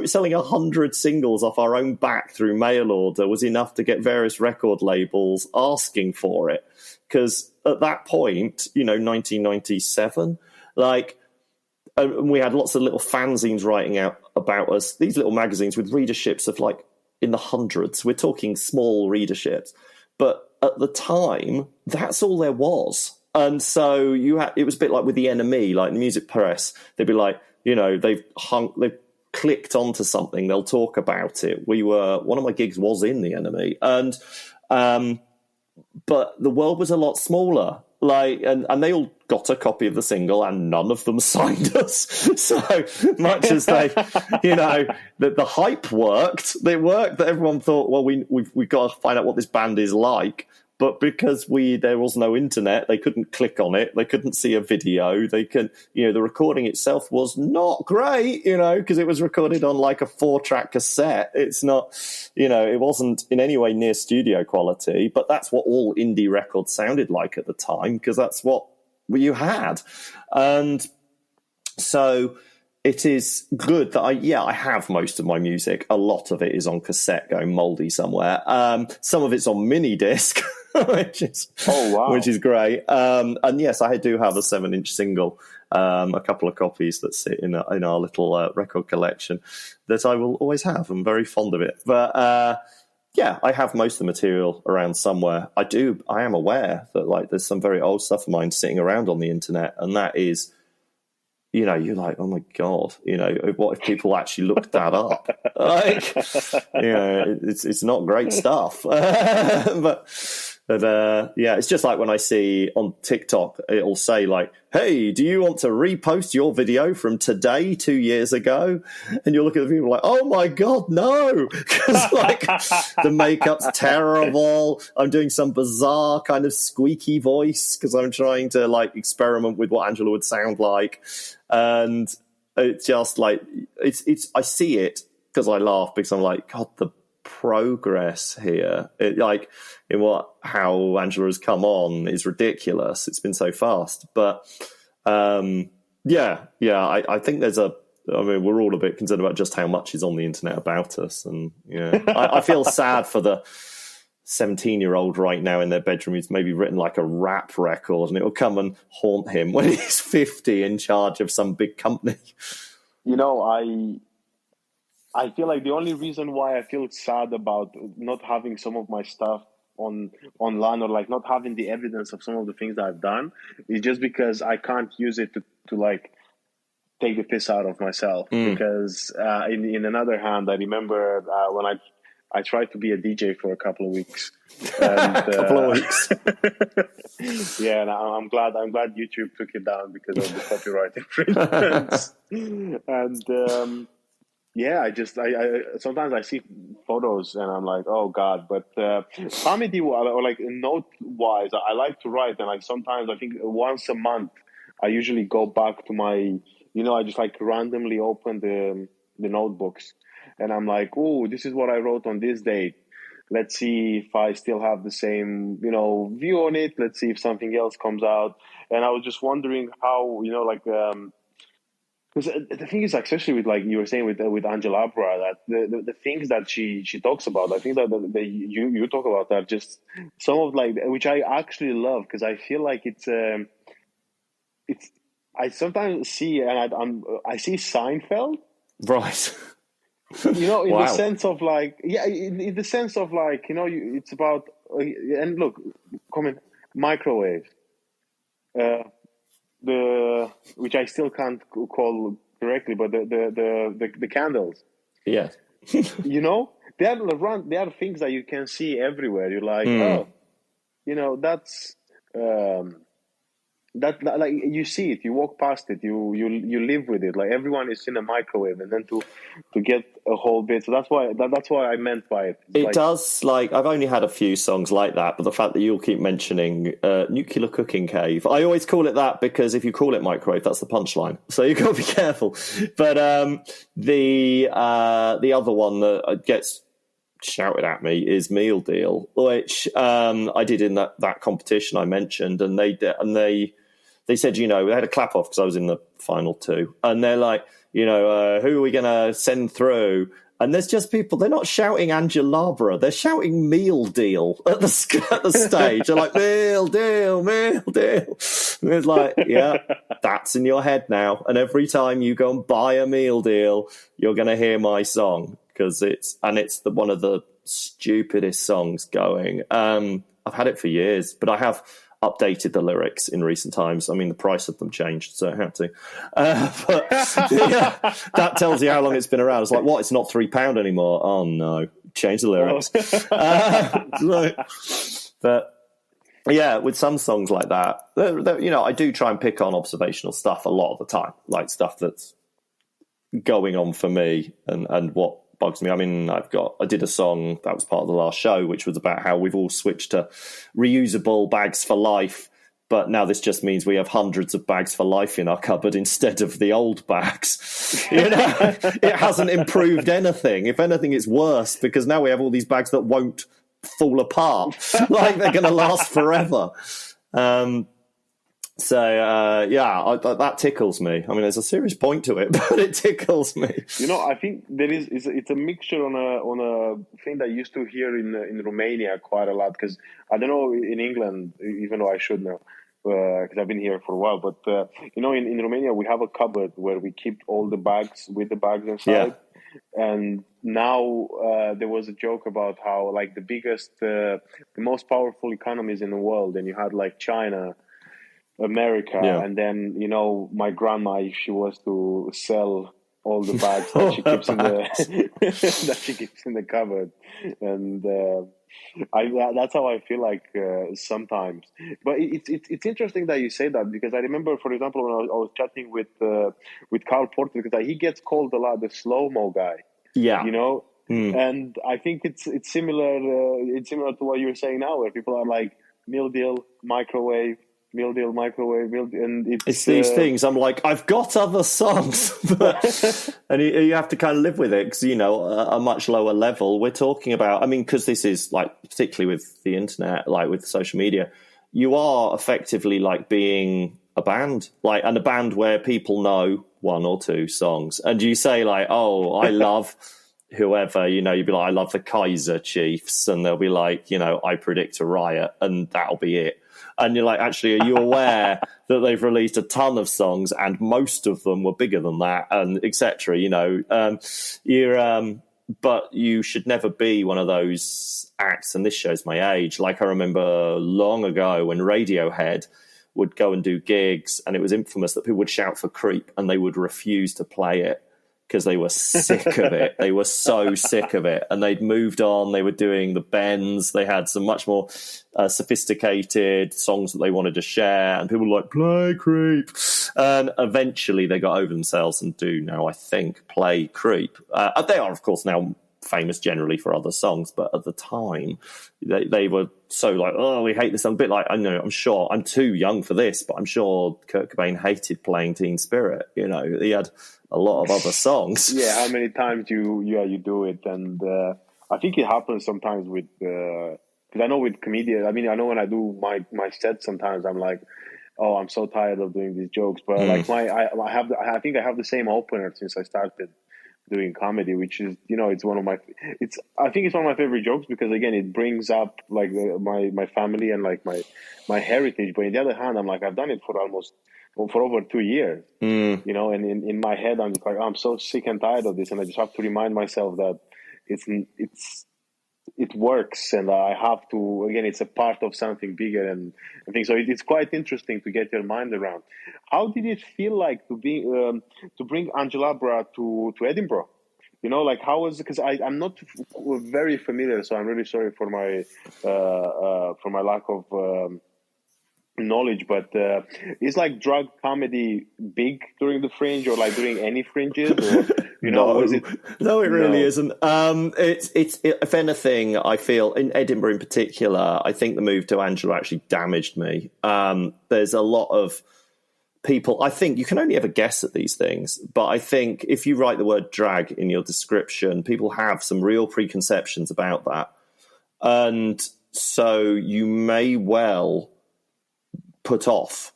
selling 100 singles off our own back through mail order was enough to get various record labels asking for it. Because at that point, 1997, we had lots of little fanzines writing out about us. These little magazines with readerships of like in the hundreds. We're talking small readerships. But at the time, that's all there was. And so it was a bit like with the NME, like the music press. They'd be like, they've clicked onto something, they'll talk about it. One of my gigs was in the NME. And, but the world was a lot smaller. And they all got a copy of the single, and none of them signed us. So much as they, the hype worked. It worked that everyone thought, well, we've got to find out what this band is like. But because there was no internet, they couldn't click on it. They couldn't see a video. The recording itself was not great, because it was recorded on like a 4-track cassette. It's not, it wasn't in any way near studio quality, but that's what all indie records sounded like at the time, because that's what you had. And so it is good that I have most of my music. A lot of it is on cassette going mouldy somewhere. Some of it's on mini disc, which is great. And yes, I do have a 7-inch single, a couple of copies that sit in our little record collection that I will always have. I'm very fond of it. But I have most of the material around somewhere. I am aware that there's some very old stuff of mine sitting around on the internet, and that is, you're like, oh my God, what if people actually looked that up? It's not great stuff. But it's just like when I see on TikTok, it'll say like, hey, do you want to repost your video from today 2 years ago? And you look at the people like, oh my God, no. Because the makeup's terrible. I'm doing some bizarre kind of squeaky voice because I'm trying to experiment with what Angela would sound like. And it's just I see it because I laugh because I'm like, God, the progress here, how Angela has come on is ridiculous. It's been so fast. But I think we're all a bit concerned about just how much is on the internet about us. And I feel sad for the 17-year-old right now in their bedroom who's maybe written like a rap record, and it will come and haunt him when he's 50 in charge of some big company. I feel like the only reason why I feel sad about not having some of my stuff online or not having the evidence of some of the things that I've done is just because I can't use it to take the piss out of myself. Because in another hand, I remember when I tried to be a DJ for a couple of weeks. And, yeah, and I'm glad YouTube took it down because of the copyright infringements. And I sometimes I see photos and I'm like, oh God. But comedy or note wise, I like to write, and sometimes I think once a month I usually go back to my, I just randomly open the notebooks. And I'm like, oh, this is what I wrote on this date. Let's see if I still have the same, view on it. Let's see if something else comes out. And I was just wondering how, because because the thing is, especially with like you were saying with Angela Abra, that the things that she talks about, I think that you talk about are just some of like, which I actually love, because I feel like it's I sometimes see, and I see Seinfeld, Right. in the Wow. sense of like, yeah, in the sense of like, it's about, and look, comment, microwave, the which I still can't call correctly, but the candles, Yeah. they are things that you can see everywhere. You're like, oh, that's that like, you see it, you walk past it, you live with it. Like, everyone is in a microwave, and then to get a whole bit. So that's why I meant by it. It's It like, does, like, I've only had a few songs like that, but the fact that you'll keep mentioning Nuclear Cooking Cave, I always call it that because if you call it microwave, that's the punchline. So you've got to be careful. But the other one that gets shouted at me is Meal Deal, which I did in that competition I mentioned, and they said, they had a clap off because I was in the final two, and they're like, who are we going to send through? And there's just people, they're not shouting Angelabra, they're shouting Meal Deal at the stage. They're like, Meal Deal, Meal Deal. And it's like, yeah, that's in your head now. And every time you go and buy a Meal Deal, you're going to hear my song, because it's one of the stupidest songs going. I've had it for years, but I have updated the lyrics in recent times. I mean, the price of them changed, so I had to. But yeah, that tells you how long it's been around. It's like, what? It's not £3 anymore. Oh no, change the lyrics. But yeah, with some songs like that, I do try and pick on observational stuff a lot of the time, like stuff that's going on for me and what bugs me. I mean, I did a song that was part of the last show, which was about how we've all switched to reusable bags for life, but now this just means we have hundreds of bags for life in our cupboard instead of the old bags. It hasn't improved anything. If anything, it's worse, because now we have all these bags that won't fall apart. Like, they're going to last forever. That tickles me. I mean, there's a serious point to it, but it tickles me. I think it's a mixture on a thing that I used to hear in Romania quite a lot, because I don't know in England, even though I should know, because I've been here for a while. But in Romania we have a cupboard where we keep all the bags with the bags inside. Yeah. And now there was a joke about how, like, the most powerful economies in the world, and you had like China, America, yeah. And then my grandma, if she was to sell all the bags that she keeps in the cupboard, and that's how I feel like sometimes. But it's interesting that you say that, because I remember, for example, when I was chatting with Carl Porter, because he gets called a lot the slow-mo guy. Yeah, and I think it's similar. It's similar to what you're saying now, where people are like, Meal Deal, microwave. Meal Deal, microwave, and it's these things. I'm like, I've got other songs, and you have to kind of live with it, because a much lower level. We're talking about, I mean, because this is like, particularly with the internet, like with social media, you are effectively like being a band, like, and a band where people know one or two songs, and you say like, oh, I love whoever, you'd be like, I love the Kaiser Chiefs, and they'll be like, I predict a riot, and that'll be it. And you're like, actually, are you aware that they've released a ton of songs, and most of them were bigger than that, and etc. But you should never be one of those acts, and this shows my age. Like, I remember long ago when Radiohead would go and do gigs, and it was infamous that people would shout for Creep, and they would refuse to play it because they were sick of it. They were so sick of it. And they'd moved on. They were doing the bends. They had some much more sophisticated songs that they wanted to share. And people were like, play Creep. And eventually they got over themselves and do now, I think, play Creep. They are, of course, now famous generally for other songs. But at the time, they were so like, oh, we hate this song. A bit like, I know, I'm sure, I'm too young for this, but I'm sure Kurt Cobain hated playing Teen Spirit. He had a lot of other songs. Yeah, how many times you do it, and I think it happens sometimes with because I know with comedians. I mean, I know when I do my set, sometimes I'm like, oh, I'm so tired of doing these jokes. But like I think I have the same opener since I started doing comedy, which is, it's I think it's one of my favorite jokes because again, it brings up like my family and like my heritage. But on the other hand, I'm like, I've done it for over 2 years, and in my head, I'm just like, oh, I'm so sick and tired of this. And I just have to remind myself that it works, and I have to, again, it's a part of something bigger, and I think so. It's quite interesting to get your mind around. How did it feel like to bring Angelabra to Edinburgh? Like how was, because I'm not very familiar, so I'm really sorry for my lack of knowledge, but is like drag comedy big during the Fringe or like during any fringes, or No, was it? no, it really isn't. It's if anything, I feel in Edinburgh in particular, I think the move to Angela actually damaged me. There's a lot of people. I think you can only ever guess at these things, but I think if you write the word drag in your description, people have some real preconceptions about that, and so you may well put off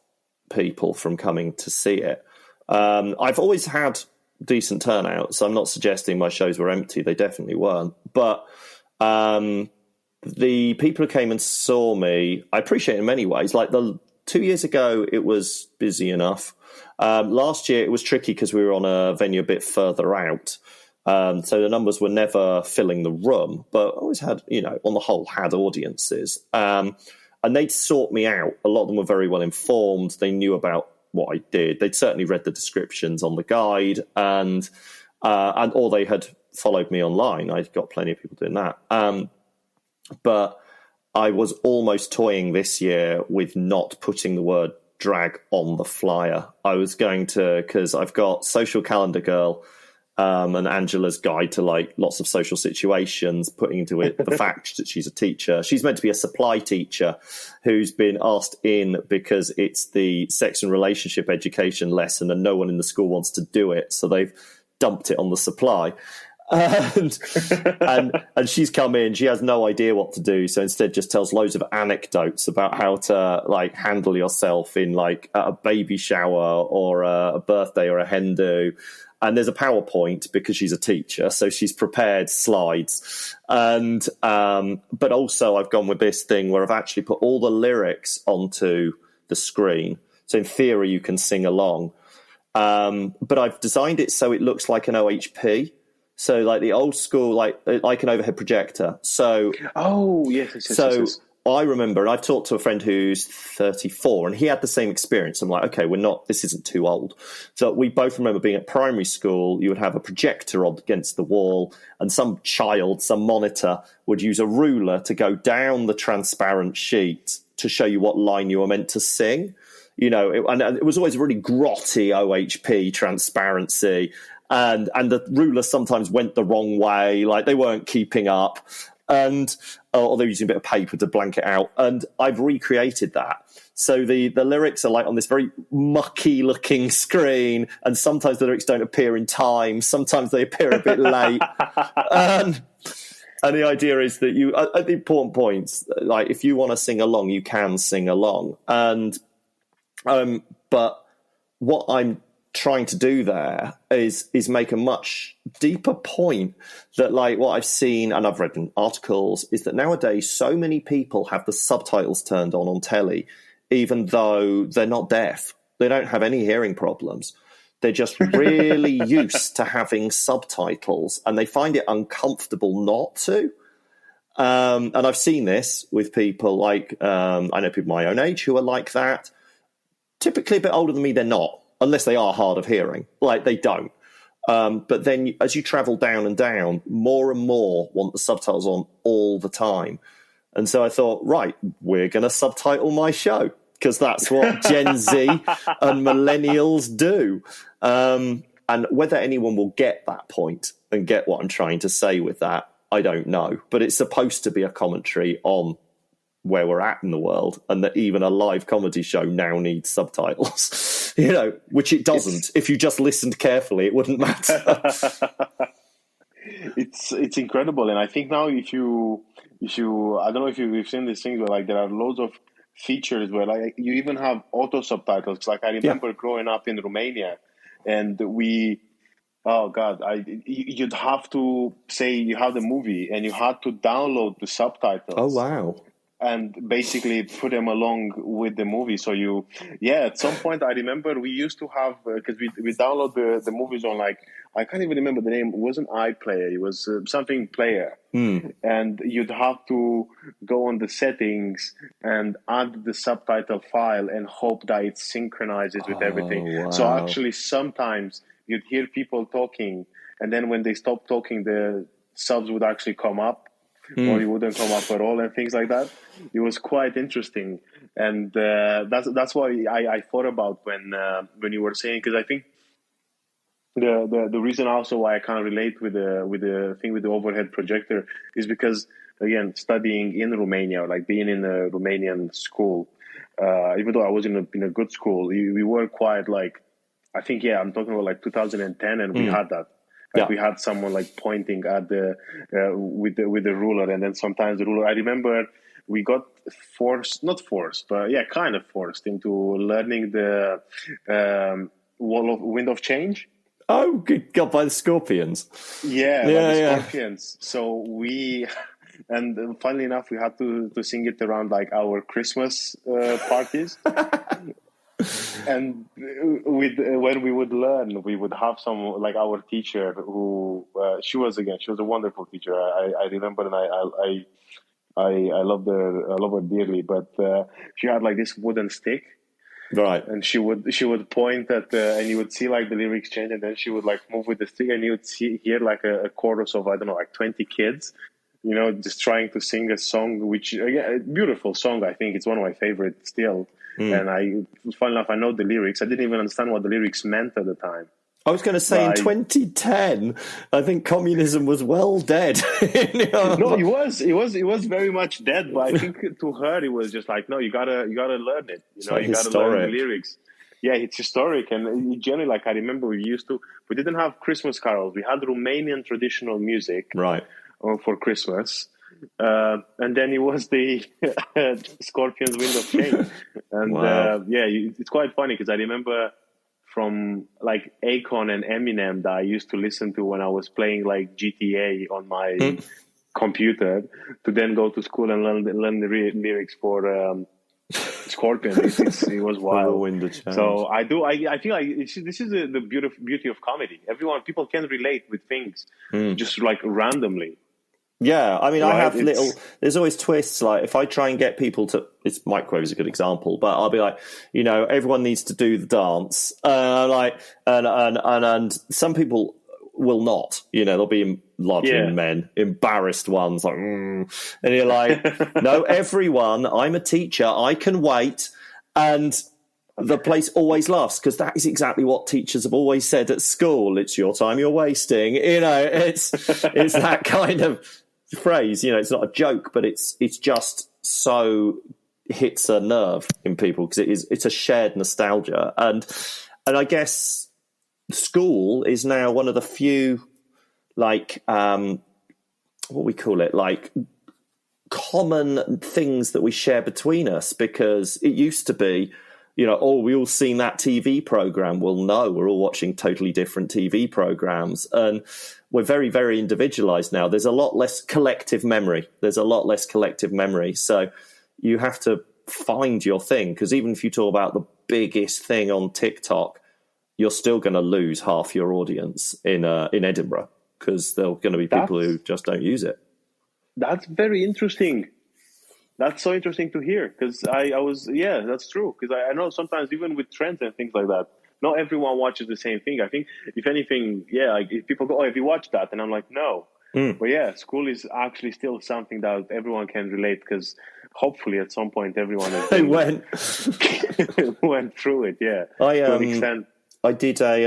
people from coming to see it. I've always had decent turnout, so I'm not suggesting my shows were empty. They definitely weren't. But the people who came and saw me, I appreciate in many ways. Like 2 years ago, it was busy enough. Last year, it was tricky because we were on a venue a bit further out. So the numbers were never filling the room, but always had, on the whole, had audiences. And they'd sought me out. A lot of them were very well informed. They knew about what I did. They'd certainly read the descriptions on the guide, and or they had followed me online. I've got plenty of people doing that. But I was almost toying this year with not putting the word drag on the flyer. I was going to, because I've got Social Calendar Girl, and Angela's guide to like lots of social situations, putting into it the fact that she's a teacher. She's meant to be a supply teacher who's been asked in because it's the sex and relationship education lesson and no one in the school wants to do it. So they've dumped it on the supply. And she's come in, she has no idea what to do, so instead just tells loads of anecdotes about how to like handle yourself in like a baby shower or a birthday or a hen do. And there's a PowerPoint because she's a teacher, so she's prepared slides. And but also I've gone with this thing where I've actually put all the lyrics onto the screen. So in theory, you can sing along. But I've designed it so it looks like an OHP. So like the old school, like an overhead projector. So yes. I remember, and I've talked to a friend who's 34, and he had the same experience. I'm like, okay, this isn't too old. So we both remember being at primary school, you would have a projector against the wall, and some monitor would use a ruler to go down the transparent sheet to show you what line you were meant to sing. And it was always a really grotty OHP transparency. And the ruler sometimes went the wrong way, like they weren't keeping up. Or they're using a bit of paper to blank it out. And I've recreated that. So the lyrics are like on this very mucky looking screen, and sometimes the lyrics don't appear in time. Sometimes they appear a bit late. And the idea is that you, at the important points, like if you want to sing along, you can sing along. And, but what I'm trying to do there is make a much deeper point that, like, what I've seen and I've read in articles is that nowadays so many people have the subtitles turned on telly, even though they're not deaf. They don't have any hearing problems. They're just really used to having subtitles, and they find it uncomfortable not to. And I've seen this with people like, I know people my own age who are like that. Typically a bit older than me, they're not. Unless they are hard of hearing, like they don't. But then as you travel down and down, more and more want the subtitles on all the time. And so I thought, right, we're going to subtitle my show because that's what Gen Z and millennials do. And whether anyone will get that point and get what I'm trying to say with that, I don't know. But it's supposed to be a commentary on where we're at in the world, and that even a live comedy show now needs subtitles, which it doesn't. If you just listened carefully, it wouldn't matter. It's incredible. And I think now if you I don't know if you've seen these things, but like there are loads of features where like you even have auto subtitles. Like I remember growing up in Romania, and oh God, you'd have to say you have the movie, and you had to download the subtitles. Oh wow. And basically put them along with the movie. So at some point I remember we used to have, because we download the movies on, like, I can't even remember the name. It wasn't iPlayer. It was something player. And you'd have to go on the settings and add the subtitle file and hope that it synchronizes with everything. Wow. So actually sometimes you'd hear people talking, and then when they stopped talking, the subs would actually come up. Or it wouldn't come up at all, and things like that. It was quite interesting, and that's why I thought about when you were saying, because I think the reason also why I can't relate with the thing with the overhead projector is because, again, studying in Romania, like being in a Romanian school, even though I was in a good school, we were quite like, I think I'm talking about like 2010, and we had that. Like we had someone like pointing at the with the ruler, and then sometimes the ruler. I remember we got kind of forced into learning the wind of change. Oh, good God, by the Scorpions. Yeah, by the Scorpions. So and funnily enough, we had to sing it around like our Christmas parties. And when we would learn, we would have some, like, our teacher who she was a wonderful teacher. I remember, and I love her dearly. But she had like this wooden stick, right? And she would point at and you would see like the lyrics change, and then she would like move with the stick, and you would hear like a chorus of, I don't know, like 20 kids, just trying to sing a song, which a beautiful song. I think it's one of my favorites still. And fun enough, I know the lyrics. I didn't even understand what the lyrics meant at the time. I was going to say, in 2010, I think communism was well dead. No, it was very much dead. But I think to her, it was just like, no, you gotta learn it. You gotta learn the lyrics. Yeah, it's historic, and generally, like, I remember we didn't have Christmas carols. We had Romanian traditional music, right, for Christmas. And then it was the Scorpions' Wind of Change. And wow. It's quite funny because I remember from like Akon and Eminem that I used to listen to when I was playing like GTA on my computer, to then go to school and learn the lyrics for Scorpions. It was wild. So I feel like this is the beauty of comedy. People can relate with things just like randomly. Yeah, I mean, right? I have there's always twists. Like, if I try and get people Microwave is a good example, but I'll be like, everyone needs to do the dance. And some people will not, they'll be largely men, embarrassed ones, like, and you're like, no, everyone, I'm a teacher, I can wait. And the place always laughs, because that is exactly what teachers have always said at school. It's your time you're wasting. It's that kind of phrase. It's not a joke, but it's just so hits a nerve in people, because it's a shared nostalgia. And I guess school is now one of the few, like, what we call it, like, common things that we share between us, because it used to be, we all seen that TV program. Well, no, we're all watching totally different TV programs, and we're very, very individualized now. There's a lot less collective memory. So you have to find your thing, because even if you talk about the biggest thing on TikTok, you're still going to lose half your audience in Edinburgh, because there are going to be people who just don't use it. That's very interesting. That's so interesting to hear, because that's true. Because I know sometimes even with trends and things like that, not everyone watches the same thing. I think if anything, like, if people go, have you watched that? And I'm like, no. But school is actually still something that everyone can relate, because hopefully at some point everyone went through it. Yeah, to an extent. I did I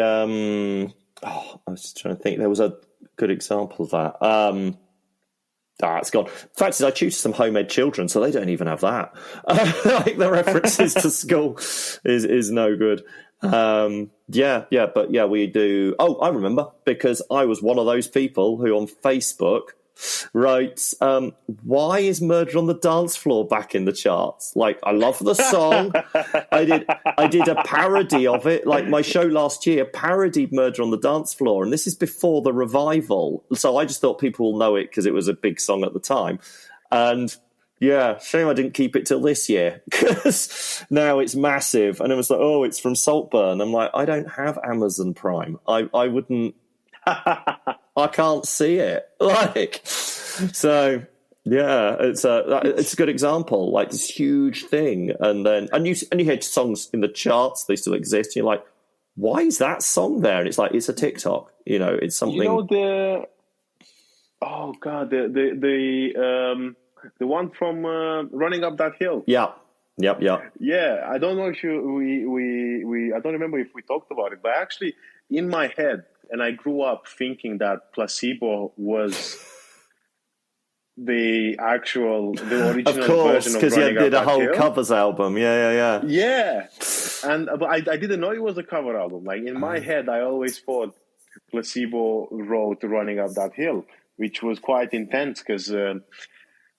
was trying to think. There was a good example of that. It's gone. The fact is, I tutor some home ed children, so they don't even have that. Like, the references to school is no good. But we do. Oh, I remember, because I was one of those people who on Facebook wrote, why is Murder on the Dance Floor back in the charts? Like, I love the song. I did a parody of it. Like, my show last year parodied Murder on the Dance Floor, and this is before the revival. So I just thought people will know it because it was a big song at the time. And yeah, shame I didn't keep it till this year, because now it's massive. And it was like, oh, it's from Saltburn. I'm like, I don't have Amazon Prime. I wouldn't... I can't see it. Like, so yeah, it's a good example. Like this huge thing, and you hear songs in the charts; they still exist. And you're like, why is that song there? And it's like it's a TikTok. You know, it's something. The one from Running Up That Hill. Yeah. Yep. Yeah, I don't know if we I don't remember if we talked about it, but actually in my head. And I grew up thinking that Placebo was the original version of because you did a whole Hill. Covers album. Yeah. But I didn't know it was a cover album. Like in my head, I always thought Placebo wrote Running Up That Hill, which was quite intense because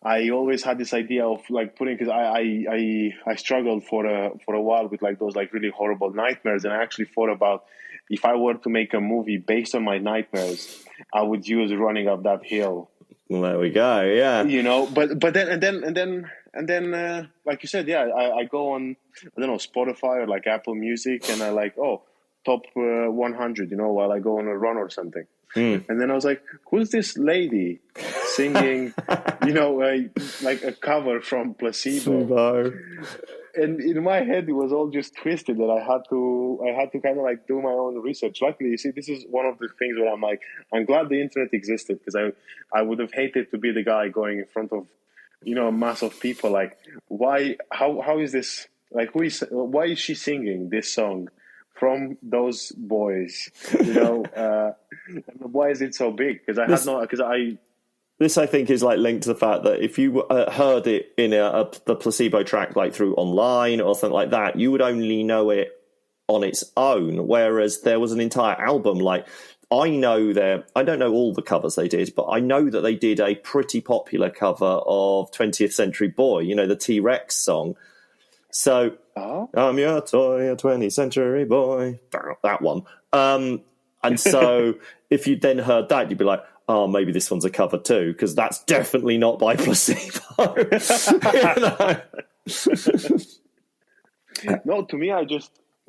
I always had this idea of like putting, because I struggled for a while with like those like really horrible nightmares, and I actually thought about, if I were to make a movie based on my nightmares, I would use Running Up That Hill. Well, there we go. Yeah, you know, but then like you said, yeah, I go on, I don't know, Spotify or like Apple Music, and I like top 100, you know, while I go on a run or something. And then I was like, who's this lady singing, you know, like a cover from Placebo? And in my head, it was all just twisted, that I had to kind of like do my own research. Luckily, you see, this is one of the things where I'm like, I'm glad the internet existed, because I would have hated to be the guy going in front of, you know, a mass of people. Like, how is this? Like, why is she singing this song from those boys? You know, why is it so big? This, I think, is like linked to the fact that if you heard it in the Placebo track, like through online or something like that, you would only know it on its own. Whereas there was an entire album. Like, I don't know all the covers they did, but I know that they did a pretty popular cover of 20th Century Boy, you know, the T-Rex song. So, I'm your toy, a 20th century boy. That one. And so if you then heard that, you'd be like, oh, maybe this one's a cover too, because that's definitely not by Placebo. No, to me,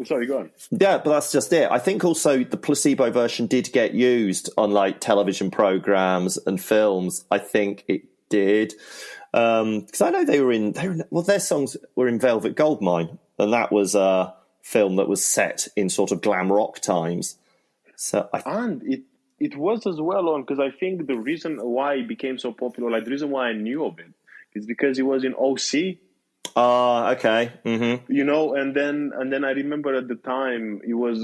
sorry, go on. Yeah, but that's just it. I think also the Placebo version did get used on like television programs and films. I think it did. Because I know they were in, their songs were in Velvet Goldmine, and that was a film that was set in sort of glam rock times. So it was as well on, because I think the reason why it became so popular, like the reason why I knew of it, is because it was in OC. Okay. Mm-hmm. You know, and then I remember at the time it was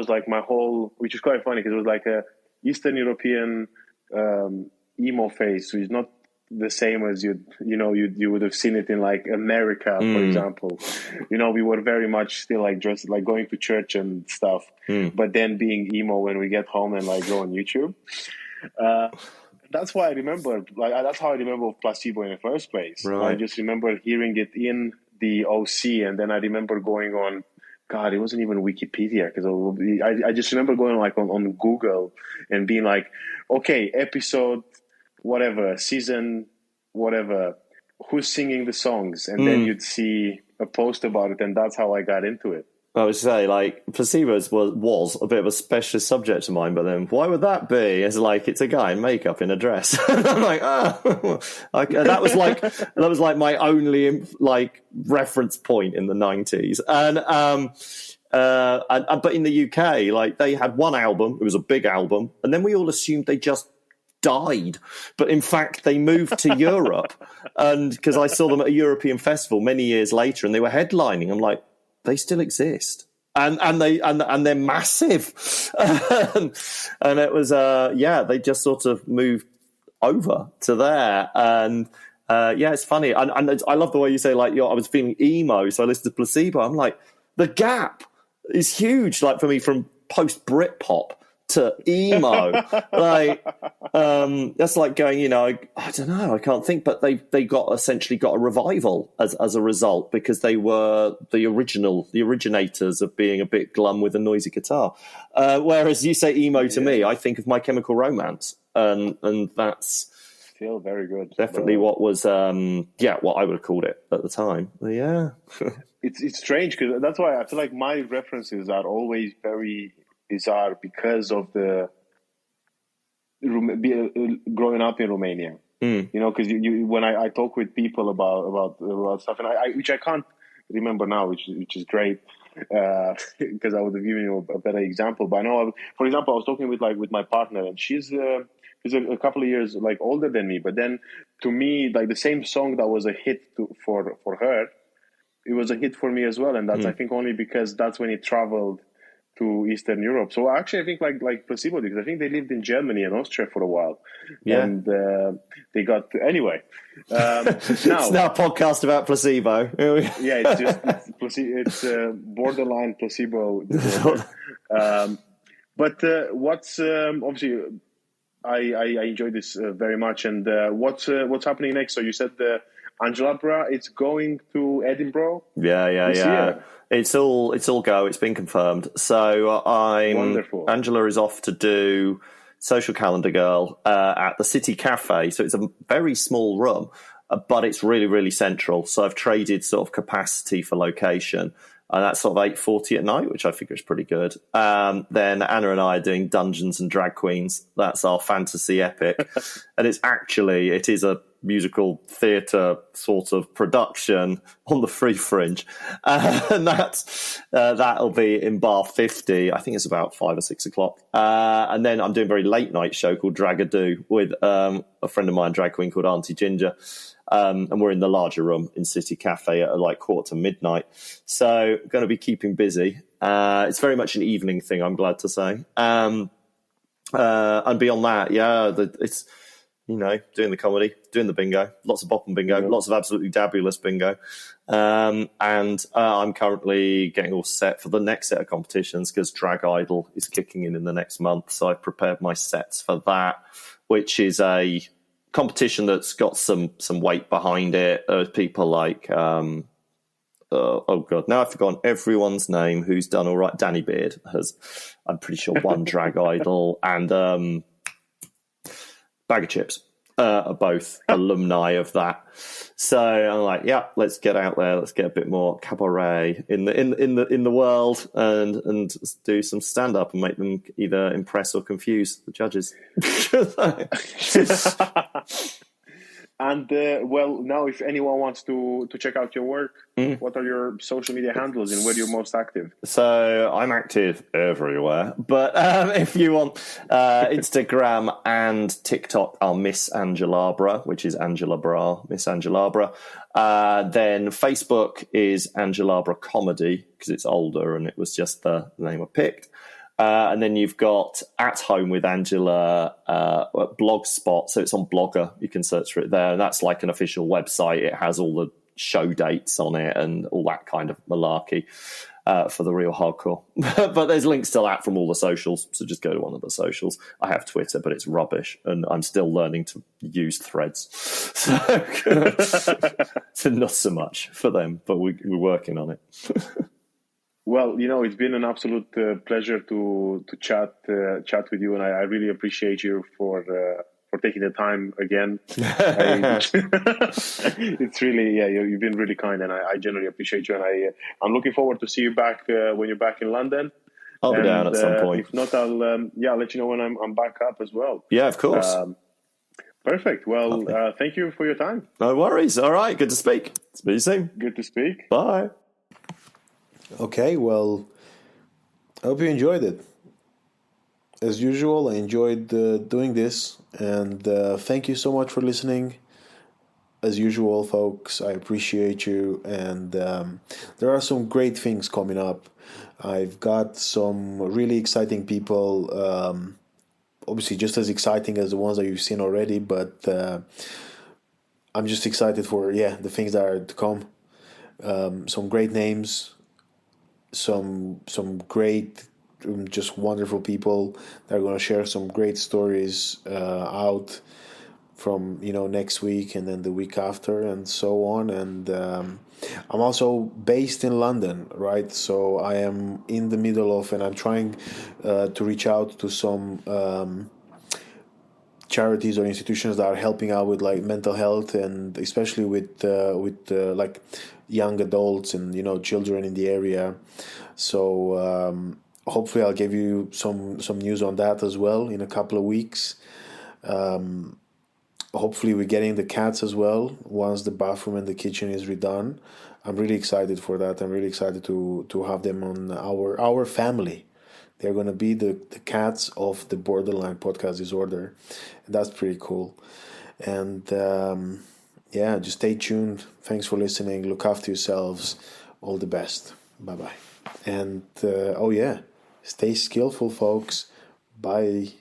like my whole, which is quite funny because it was like a Eastern European emo phase, which is not the same as you would have seen it in like America, for example. You know, we were very much still like dressed, like going to church and stuff, but then being emo when we get home and like go on YouTube. That's why I remember, like that's how I remember of Placebo in the first place. Right. I just remember hearing it in the OC, and then I remember going on. God, it wasn't even Wikipedia, because I just remember going like on Google and being like, okay, episode whatever, season whatever, who's singing the songs, and then you'd see a post about it, and that's how I got into it. I would say, like, Placebo was a bit of a specialist subject of mine, but then why would that be? It's like, it's a guy in makeup in a dress. I'm like, that was like my only like reference point in the 90s. And but in the UK, like, they had one album, it was a big album, and then we all assumed they just died, but in fact they moved to Europe, and because I saw them at a European festival many years later, and they were headlining. I'm like, they still exist, and they're massive, and it was they just sort of moved over to there, and it's funny, and I love the way you say, like, I was feeling emo, so I listened to Placebo. I'm like, the gap is huge, like, for me, from post Britpop to emo. Like, that's like going, I don't know, I can't think, but they essentially got a revival as a result, because they were the originators of being a bit glum with a noisy guitar. Whereas you say emo to me, I think of My Chemical Romance, and that's still very good. Definitely what was, what I would have called it at the time. But yeah. It's strange, because that's why I feel like my references are always very bizarre because of the growing up in Romania. Because when I talk with people about stuff, and which I can't remember now, which is great, because I would have given you a better example. But I know, for example, I was talking with my partner, and she's a couple of years older than me. But then, to me, the same song that was a hit for her, it was a hit for me as well. And that's I think only because that's when it traveled to Eastern Europe. So actually, I think like Placebo, because I think they lived in Germany and Austria for a while. Yeah. And they got anyway. It's now a podcast about Placebo. Yeah, it's borderline placebo disorder. But what's obviously, I enjoy this very much. And what's happening next? So you said Angelabra, it's going to Edinburgh. Yeah. Year. It's all go. It's been confirmed. So Wonderful. Angela is off to do Social Calendar Girl at the City Cafe. So it's a very small room, but it's really, really central. So I've traded sort of capacity for location. And that's sort of 8:40 at night, which I figure is pretty good. Then Anna and I are doing Dungeons and Drag Queens. That's our fantasy epic. And it is a musical theatre sort of production on the Free Fringe. And that'll be in bar 50. I think it's about 5 or 6 o'clock. And then I'm doing a very late night show called Dragadoo with a friend of mine, drag queen called Auntie Ginger. And we're in the larger room in City Cafe at 1:45 So going to be keeping busy. It's very much an evening thing, I'm glad to say. And beyond that, it's, doing the comedy, doing the bingo, lots of bop and bingo, lots of absolutely dabulous bingo. And I'm currently getting all set for the next set of competitions, because Drag Idol is kicking in the next month. So I've prepared my sets for that, which is a competition that's got some weight behind it. People like oh god, now I've forgotten everyone's name who's done all right. Danny Beard has, I'm pretty sure, won Drag Idol, and Bag of Chips are both alumni of that. So I'm like, let's get out there, let's get a bit more cabaret in the world, and do some stand up and make them either impress or confuse the judges. And now if anyone wants to check out your work, what are your social media handles and where you're most active? So I'm active everywhere, but if you want, Instagram and TikTok are Miss Angelabra, which is Angela Bra, Miss Angelabra. Then Facebook is Angelabra Comedy, because it's older and it was just the name I picked. And then you've got At Home with Angela Blogspot. So it's on Blogger. You can search for it there. And that's like an official website. It has all the show dates on it and all that kind of malarkey for the real hardcore. But there's links to that from all the socials. So just go to one of the socials. I have Twitter, but it's rubbish. And I'm still learning to use Threads. So not so much for them, but we're working on it. Well, it's been an absolute pleasure to chat with you, and I really appreciate you for taking the time again. It's really, you've been really kind, and I generally appreciate you, and I'm looking forward to see you back when you're back in London. I'll be down at some point. If not, I'll let you know when I'm back up as well. Yeah, of course. Perfect. Well, thank you for your time. No worries. All right. Good to speak. Speak soon. Good to speak. Bye. Okay, well, I hope you enjoyed it. As usual, I enjoyed doing this, and thank you so much for listening. As usual, folks, I appreciate you, and there are some great things coming up. I've got some really exciting people, obviously just as exciting as the ones that you've seen already, but I'm just excited for, the things that are to come. Some great names, some great just wonderful people that are going to share some great stories out from next week and then the week after and so on. And I'm also based in London, right? So I am in the middle of, and I'm trying to reach out to some charities or institutions that are helping out with like mental health, and especially with like young adults and children in the area. So hopefully I'll give you some news on that as well in a couple of weeks. Hopefully we're getting the cats as well once the bathroom and the kitchen is redone. I'm really excited for that. I'm really excited to have them on our family. They're going to be the cats of the Borderline Podcast Disorder. And that's pretty cool. And yeah, just stay tuned. Thanks for listening. Look after yourselves. All the best. Bye-bye. And oh yeah, stay skillful, folks. Bye.